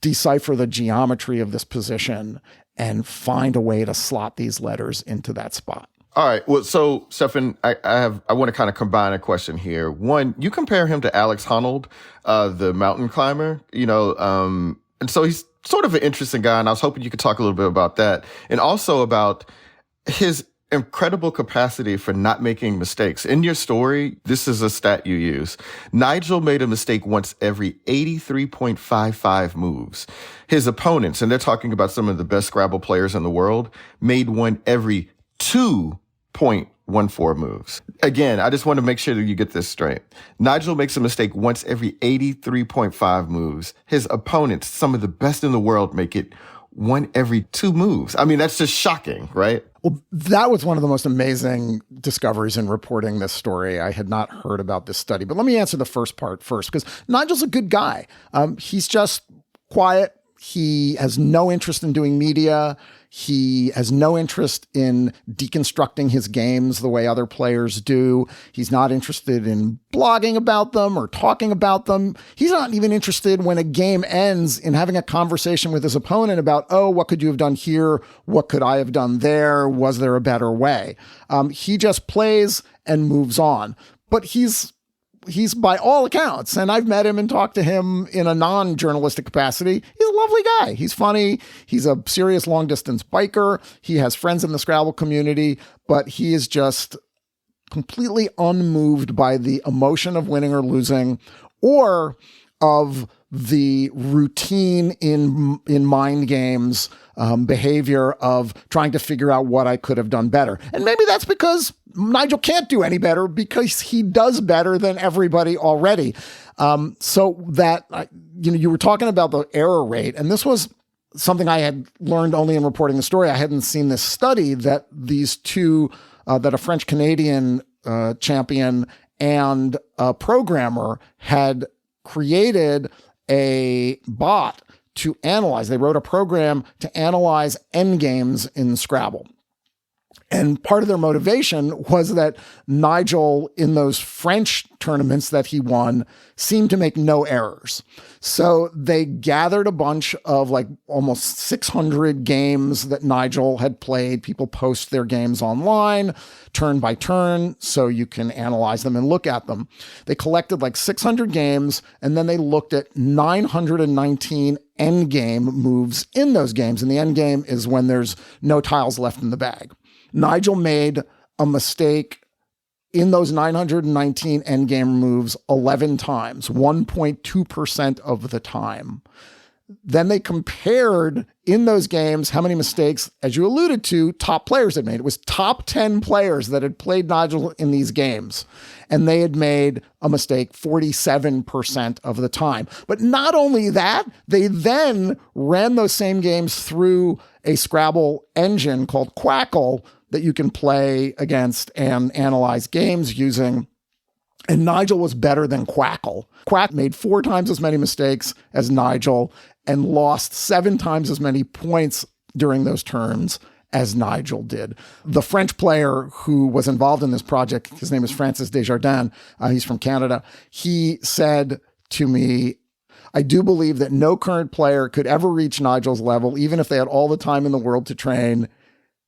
decipher the geometry of this position and find a way to slot these letters into that spot. All right. Well, so Stefan, I want to kind of combine a question here. One, you compare him to Alex Honnold, the mountain climber, and so he's sort of an interesting guy. And I was hoping you could talk a little bit about that, and also about his incredible capacity for not making mistakes. In your story, this is a stat you use. Nigel made a mistake once every 83.55 moves. His opponents, and they're talking about some of the best Scrabble players in the world, made one every 2.14 moves. Again, I just want to make sure that you get this straight. Nigel makes a mistake once every 83.5 moves. His opponents, some of the best in the world, make it one every 2 moves. I mean, that's just shocking, right? Well, that was one of the most amazing discoveries in reporting this story. I had not heard about this study, but let me answer the first part first, because Nigel's a good guy. He's just quiet. He has no interest in doing media. He has no interest in deconstructing his games the way other players do. He's not interested in blogging about them or talking about them. He's not even interested when a game ends in having a conversation with his opponent about, oh, what could you have done here? What could I have done there? Was there a better way? He just plays and moves on. But he's by all accounts, and I've met him and talked to him in a non-journalistic capacity, he's a lovely guy. He's funny. He's a serious long-distance biker. He has friends in the Scrabble community, but he is just completely unmoved by the emotion of winning or losing, or of the routine in mind games behavior of trying to figure out what I could have done better. And maybe that's because Nigel can't do any better, because he does better than everybody already. So that, you were talking about the error rate, and this was something I had learned only in reporting the story. I hadn't seen this study that these two, that a French-Canadian champion and a programmer had created a bot to analyze. They wrote a program to analyze endgames in Scrabble. And part of their motivation was that Nigel, in those French tournaments that he won, seemed to make no errors. So they gathered a bunch of like almost 600 games that Nigel had played. People post their games online, turn by turn, so you can analyze them and look at them. They collected like 600 games, and then they looked at 919 endgame moves in those games. And the endgame is when there's no tiles left in the bag. Nigel made a mistake in those 919 endgame moves 11 times, 1.2% of the time. Then they compared in those games how many mistakes, as you alluded to, top players had made. It was top 10 players that had played Nigel in these games, and they had made a mistake 47% of the time. But not only that, they then ran those same games through a Scrabble engine called Quackle that you can play against and analyze games using. And Nigel was better than Quackle. Quack made 4 times as many mistakes as Nigel and lost 7 times as many points during those turns as Nigel did. The French player who was involved in this project, his name is Francis Desjardins, he's from Canada, he said to me, I do believe that no current player could ever reach Nigel's level, even if they had all the time in the world to train.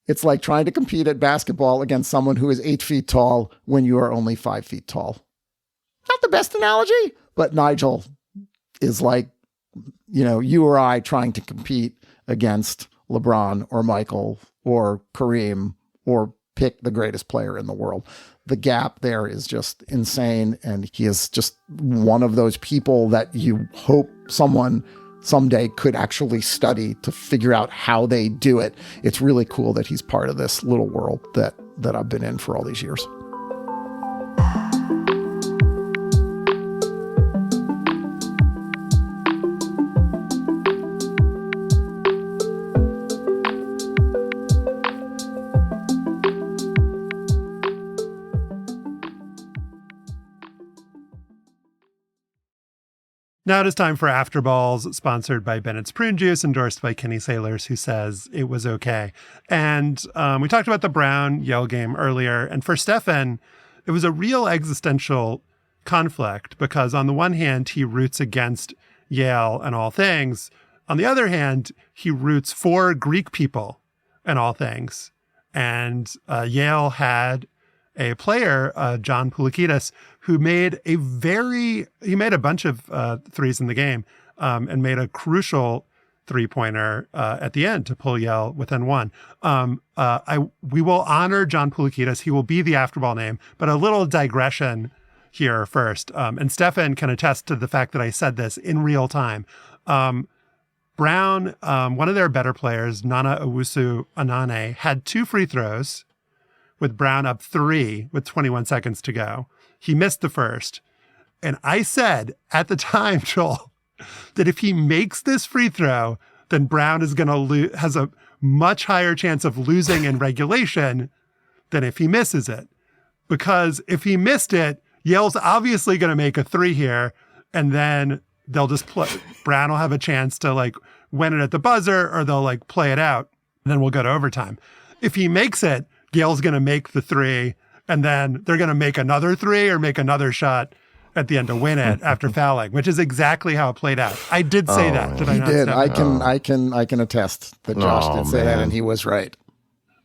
It's like trying to compete at basketball against someone who is 8 feet tall when you are only 5 feet tall. Not the best analogy, but Nigel is like, you or I trying to compete against LeBron or Michael or Kareem or pick the greatest player in the world. The gap there is just insane. And he is just one of those people that you hope someone someday could actually study to figure out how they do it. It's really cool that he's part of this little world that I've been in for all these years. Now it is time for Afterballs, sponsored by Bennett's Prune Juice, endorsed by Kenny Sailors, who says it was okay. And we talked about the Brown-Yale game earlier. And for Stefan, it was a real existential conflict because on the one hand, he roots against Yale and all things. On the other hand, he roots for Greek people and all things. And Yale had a player, John Poulikitis, who made a bunch of threes in the game and made a crucial three-pointer at the end to pull Yale within one. We will honor John Poulikitis. He will be the Afterball name, but a little digression here first. And Stefan can attest to the fact that I said this in real time. Brown, one of their better players, Nana Owusu-Anane, had 2 free throws with Brown up 3 with 21 seconds to go. He missed the first. And I said at the time, Joel, that if he makes this free throw, then Brown is going to has a much higher chance of losing in regulation than if he misses it. Because if he missed it, Yale's obviously going to make a 3 here, and then they'll just play. Brown will have a chance to win it at the buzzer, or they'll play it out, and then we'll go to overtime. If he makes it, Yale's going to make the 3, and then they're going to make another 3 or make another shot at the end to win it after fouling, which is exactly how it played out. I did say that. Did I not? He did. I can attest that Josh did say that, and he was right.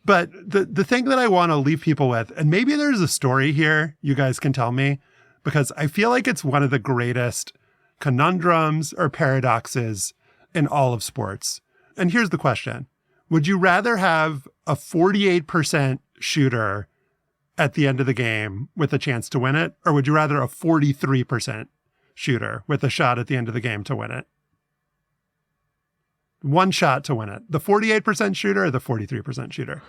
But the thing that I want to leave people with, and maybe there's a story here you guys can tell me, because I feel like it's one of the greatest conundrums or paradoxes in all of sports. And here's the question. Would you rather have a 48% shooter at the end of the game with a chance to win it? Or would you rather a 43% shooter with a shot at the end of the game to win it? One shot to win it. The 48% shooter or the 43% shooter?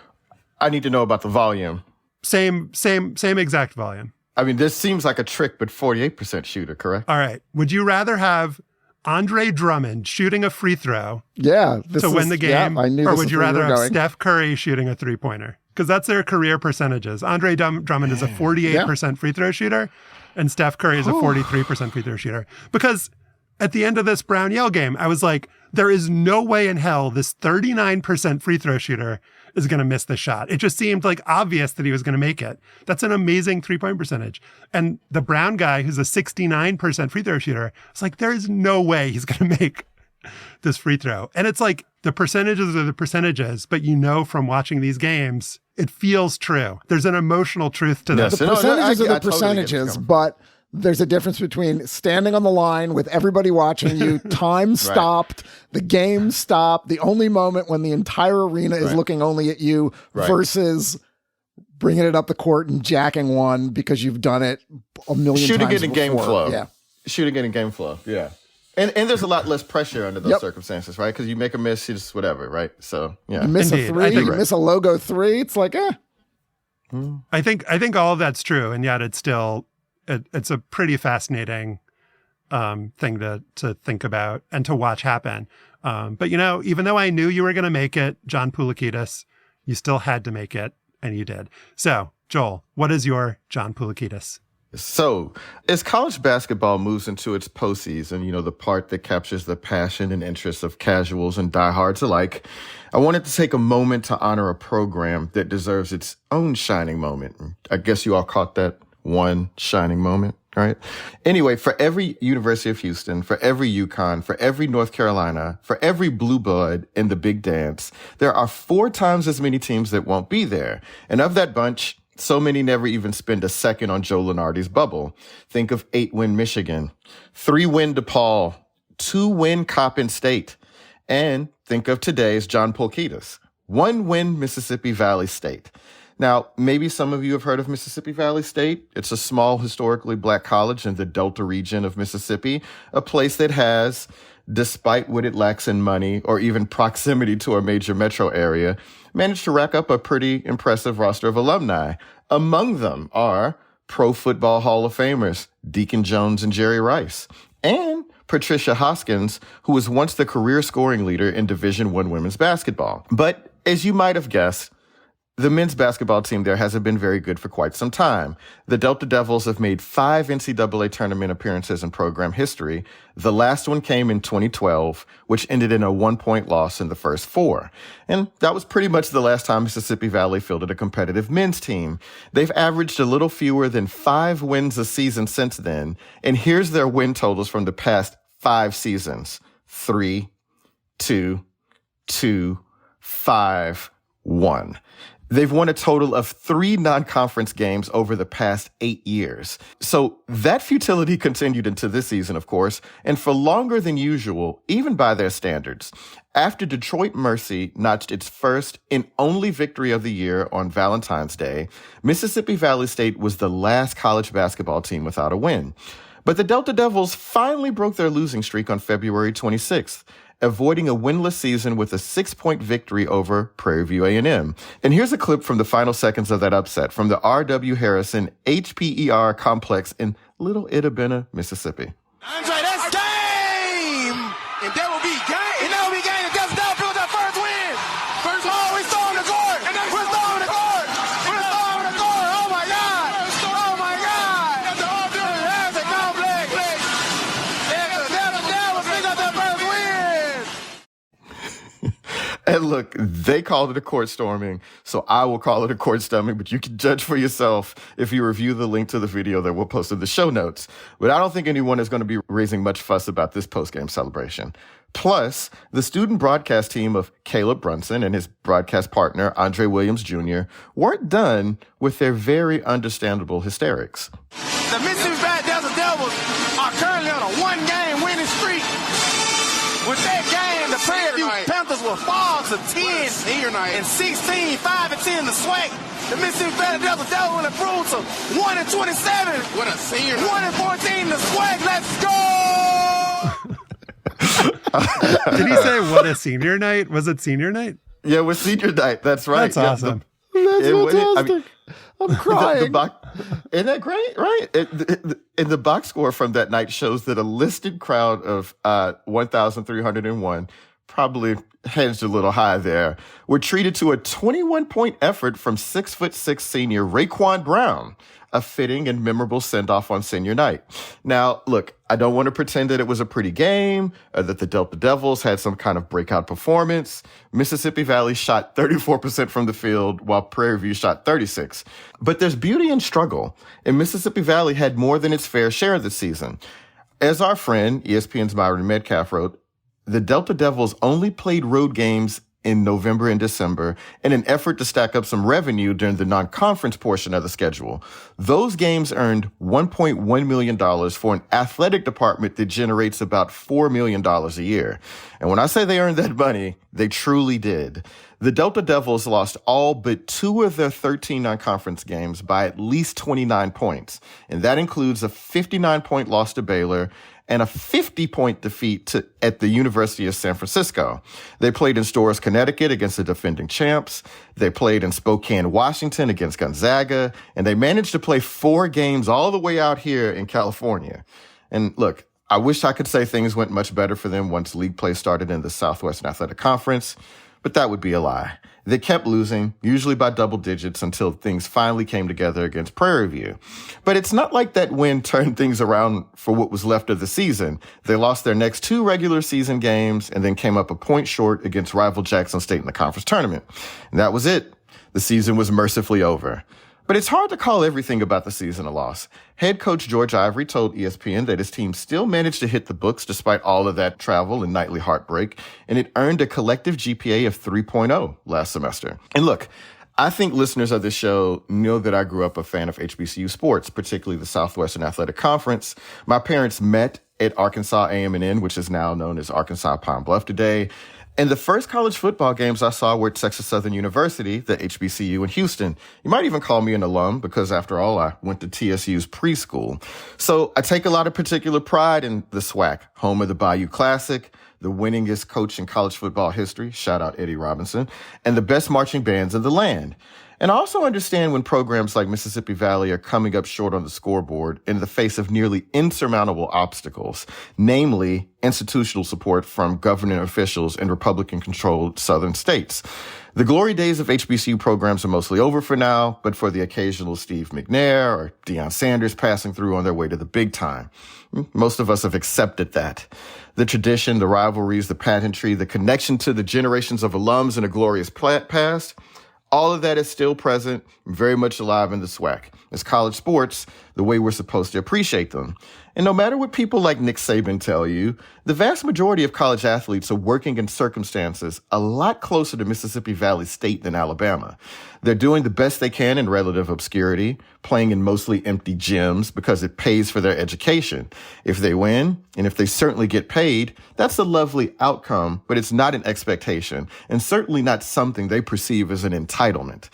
I need to know about the volume. Same exact volume. I mean, this seems like a trick, but 48% shooter, correct? All right. Would you rather have Andre Drummond shooting a free throw to win the game, I knew or would you rather have Steph Curry shooting a three-pointer? Because that's their career percentages. Andre Drummond is a 48% free throw shooter, and Steph Curry is a 43% free throw shooter. Because at the end of this Brown-Yale game, I was like, there is no way in hell this 39% free throw shooter is going to miss the shot. It just seemed obvious that he was going to make it. That's an amazing three-point percentage. And the Brown guy, who's a 69% free throw shooter, it's there is no way he's going to make this free throw. And it's the percentages are the percentages, but from watching these games, it feels true. There's an emotional truth to this. The percentages are the percentages, but there's a difference between standing on the line with everybody watching you, time stopped, the game stopped, the only moment when the entire arena is looking only at you, versus bringing it up the court and jacking one because you've done it a million Shooting times it in before. game flow. Yeah. Shooting it in game flow. Yeah. And there's a lot less pressure under those circumstances, right? Because you make a miss, you just whatever, right? So, yeah. You miss Indeed. a three, you miss a logo three. It's like, I think all of that's true, and yet it's still it's a pretty fascinating thing to think about and to watch happen. But even though I knew you were going to make it, John Poulikitis, you still had to make it, and you did. So, Joel, what is your John Poulikitis? So, as college basketball moves into its postseason, the part that captures the passion and interest of casuals and diehards alike, I wanted to take a moment to honor a program that deserves its own shining moment. I guess you all caught that one shining moment, right? Anyway, for every University of Houston, for every UConn, for every North Carolina, for every blue blood in the big dance, there are 4 times as many teams that won't be there. And of that bunch, so many never even spend a second on Joe Lunardi's bubble. Think of 8-win Michigan, 3-win DePaul, 2-win Coppin State, and think of today's John Poulikitis, 1-win Mississippi Valley State. Now, maybe some of you have heard of Mississippi Valley State. It's a small, historically black college in the Delta region of Mississippi, a place that has, despite what it lacks in money or even proximity to a major metro area, managed to rack up a pretty impressive roster of alumni. Among them are Pro Football Hall of Famers Deacon Jones and Jerry Rice, and Patricia Hoskins, who was once the career scoring leader in Division I women's basketball. But as you might have guessed, the men's basketball team there hasn't been very good for quite some time. The Delta Devils have made 5 NCAA tournament appearances in program history. The last one came in 2012, which ended in a 1-point loss in the first 4. And that was pretty much the last time Mississippi Valley fielded a competitive men's team. They've averaged a little fewer than 5 wins a season since then. And here's their win totals from the past 5 seasons. 3, 2, 2, 5, 1. They've won a total of 3 non-conference games over the past 8 years. So that futility continued into this season, of course, and for longer than usual, even by their standards. After Detroit Mercy notched its first and only victory of the year on Valentine's Day, Mississippi Valley State was the last college basketball team without a win. But the Delta Devils finally broke their losing streak on February 26th. Avoiding a winless season with a 6-point victory over Prairie View A&M. And here's a clip from the final seconds of that upset from the R.W. Harrison HPER complex in Little Itta-Bena, Mississippi. Andre, that's game! And that will be game! And that will be game if Delta Devils build that first win! First ball, we storm the court! We're storming the court! We're storming the court! Oh my God! Oh my God! That's the R.W. Harrison complex! Delta Devils pick up their first win! And look, they called it a court storming, so I will call it a court storming, but you can judge for yourself if you review the link to the video that we'll post in the show notes. But I don't think anyone is going to be raising much fuss about this post-game celebration. Plus, the student broadcast team of Caleb Brunson and his broadcast partner, Andre Williams Jr., weren't done with their very understandable hysterics. The Mississippi Valley Delta Devils are currently on a 1-game winning streak. With that game, the Prairie View Panthers will fall to 10 and 16, 5-10 the SWAC. The Mississippi Valley Delta Devils will improve to 1-27. What a senior! 1-14 the SWAC. Let's go! Did he say what a senior night? Was it senior night? Yeah, it was senior night. That's right. That's awesome. That's fantastic. I'm crying. Isn't that great, right? And the box score from that night shows that a listed crowd of 1,301, probably hedged a little high there, were treated to a 21-point effort from 6'6" senior Raekwon Brown, a fitting and memorable send-off on senior night. Now, look, I don't want to pretend that it was a pretty game, or that the Delta Devils had some kind of breakout performance. Mississippi Valley shot 34% from the field, while Prairie View shot 36%. But there's beauty in struggle, and Mississippi Valley had more than its fair share this season. As our friend, ESPN's Myron Metcalf wrote, the Delta Devils only played road games in November and December in an effort to stack up some revenue during the non-conference portion of the schedule. Those games earned $1.1 million for an athletic department that generates about $4 million a year. And when I say they earned that money, they truly did. The Delta Devils lost all but 2 of their 13 non-conference games by at least 29 points. And that includes a 59-point loss to Baylor and a 50-point defeat at the University of San Francisco. They played in Storrs, Connecticut against the defending champs. They played in Spokane, Washington against Gonzaga. And they managed to play 4 games all the way out here in California. And look, I wish I could say things went much better for them once league play started in the Southwestern Athletic Conference, but that would be a lie. They kept losing, usually by double digits, until things finally came together against Prairie View. But it's not like that win turned things around for what was left of the season. They lost their next 2 regular season games and then came up a point short against rival Jackson State in the conference tournament. And that was it. The season was mercifully over. But it's hard to call everything about the season a loss. Head coach George Ivory told ESPN that his team still managed to hit the books despite all of that travel and nightly heartbreak, and it earned a collective GPA of 3.0 last semester. And look, I think listeners of this show know that I grew up a fan of HBCU sports, particularly the Southwestern Athletic Conference. My parents met at Arkansas A&M, which is now known as Arkansas Pine Bluff today. And the first college football games I saw were at Texas Southern University, the HBCU in Houston. You might even call me an alum because, after all, I went to TSU's preschool. So I take a lot of particular pride in the SWAC, home of the Bayou Classic, the winningest coach in college football history, shout out Eddie Robinson, and the best marching bands in the land. And I also understand when programs like Mississippi Valley are coming up short on the scoreboard in the face of nearly insurmountable obstacles, namely institutional support from governing officials in Republican-controlled southern states. The glory days of HBCU programs are mostly over for now, but for the occasional Steve McNair or Deion Sanders passing through on their way to the big time. Most of us have accepted that. The tradition, the rivalries, the pageantry, the connection to the generations of alums in a glorious past, all of that is still present, very much alive in the SWAC. It's college sports, the way we're supposed to appreciate them. And no matter what people like Nick Saban tell you, the vast majority of college athletes are working in circumstances a lot closer to Mississippi Valley State than Alabama. They're doing the best they can in relative obscurity, playing in mostly empty gyms because it pays for their education. If they win, and if they certainly get paid, that's a lovely outcome, but it's not an expectation, and certainly not something they perceive as an entitlement.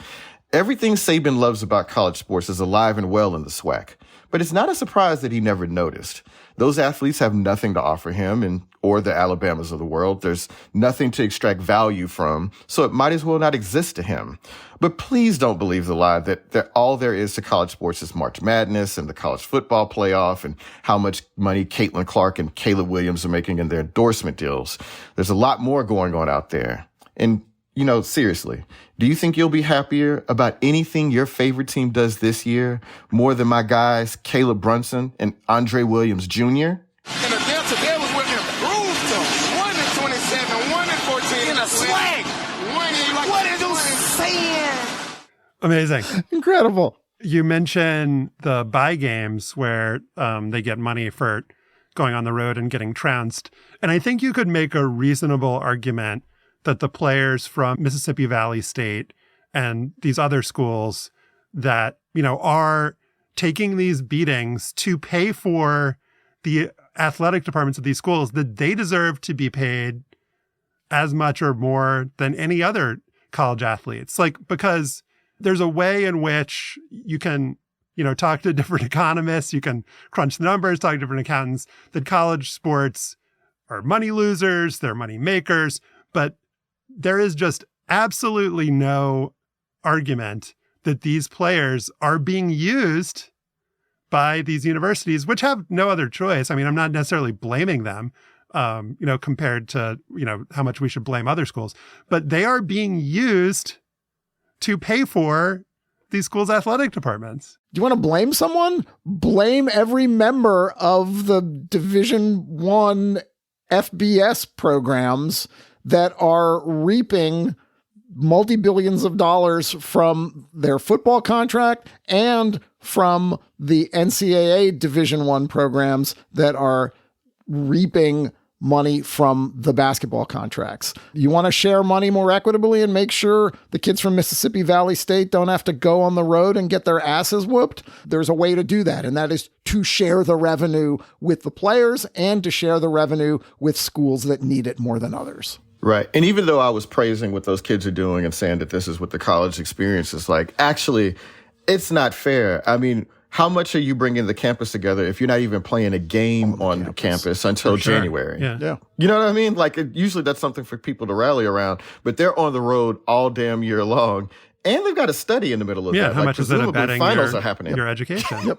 Everything Saban loves about college sports is alive and well in the SWAC. But it's not a surprise that he never noticed. Those athletes have nothing to offer him or the Alabamas of the world. There's nothing to extract value from, so it might as well not exist to him. But please don't believe the lie that all there is to college sports is March Madness and the college football playoff and how much money Caitlin Clark and Caleb Williams are making in their endorsement deals. There's a lot more going on out there. And seriously, do you think you'll be happier about anything your favorite team does this year more than my guys Caleb Brunson and Andre Williams Jr.? And the Delta Devils will improve to 1-27, 1-14 in a swag. What is you saying? Amazing. Incredible. You mentioned the bye games where they get money for going on the road and getting trounced. And I think you could make a reasonable argument that the players from Mississippi Valley State and these other schools that, are taking these beatings to pay for the athletic departments of these schools, that they deserve to be paid as much or more than any other college athletes. Because there's a way in which you can, talk to different economists, you can crunch the numbers, talk to different accountants, that college sports are money losers, they're money makers, but there is just absolutely no argument that these players are being used by these universities, which have no other choice. I mean, I'm not necessarily blaming them, compared to, how much we should blame other schools, but they are being used to pay for these schools' athletic departments. Do you want to blame someone? Blame every member of the Division I FBS programs that are reaping multi-billions of dollars from their football contract and from the NCAA Division I programs that are reaping money from the basketball contracts. You want to share money more equitably and make sure the kids from Mississippi Valley State don't have to go on the road and get their asses whooped. There's a way to do that, and that is to share the revenue with the players and to share the revenue with schools that need it more than others. Right. And even though I was praising what those kids are doing and saying that this is what the college experience is like, actually, it's not fair. I mean, how much are you bringing the campus together if you're not even playing a game on the campus until January? Yeah. You know what I mean? Like, usually that's something for people to rally around, but they're on the road all damn year long. And they've got to study in the middle of that. How much is it abetting finals are happening. your education?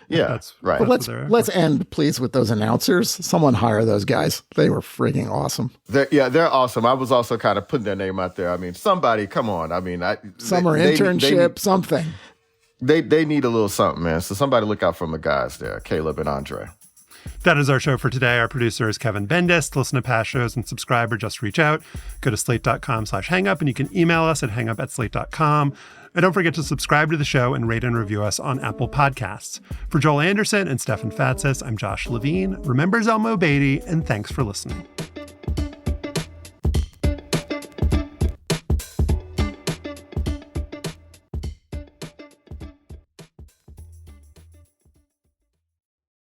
That's right. But let's end, please, with those announcers. Someone hire those guys. They were freaking awesome. They're awesome. I was also kind of putting their name out there. I mean, somebody, come on. I mean, summer internship, something. They need a little something, man. So somebody look out for the guys there, Caleb and Andre. That is our show for today. Our producer is Kevin Bendis. To listen to past shows and subscribe or just reach out, go to slate.com/hangup, and you can email us at hangup@slate.com. And don't forget to subscribe to the show and rate and review us on Apple Podcasts. For Joel Anderson and Stefan Fatsis, I'm Josh Levin. Remember Zelmo Beatty, and thanks for listening.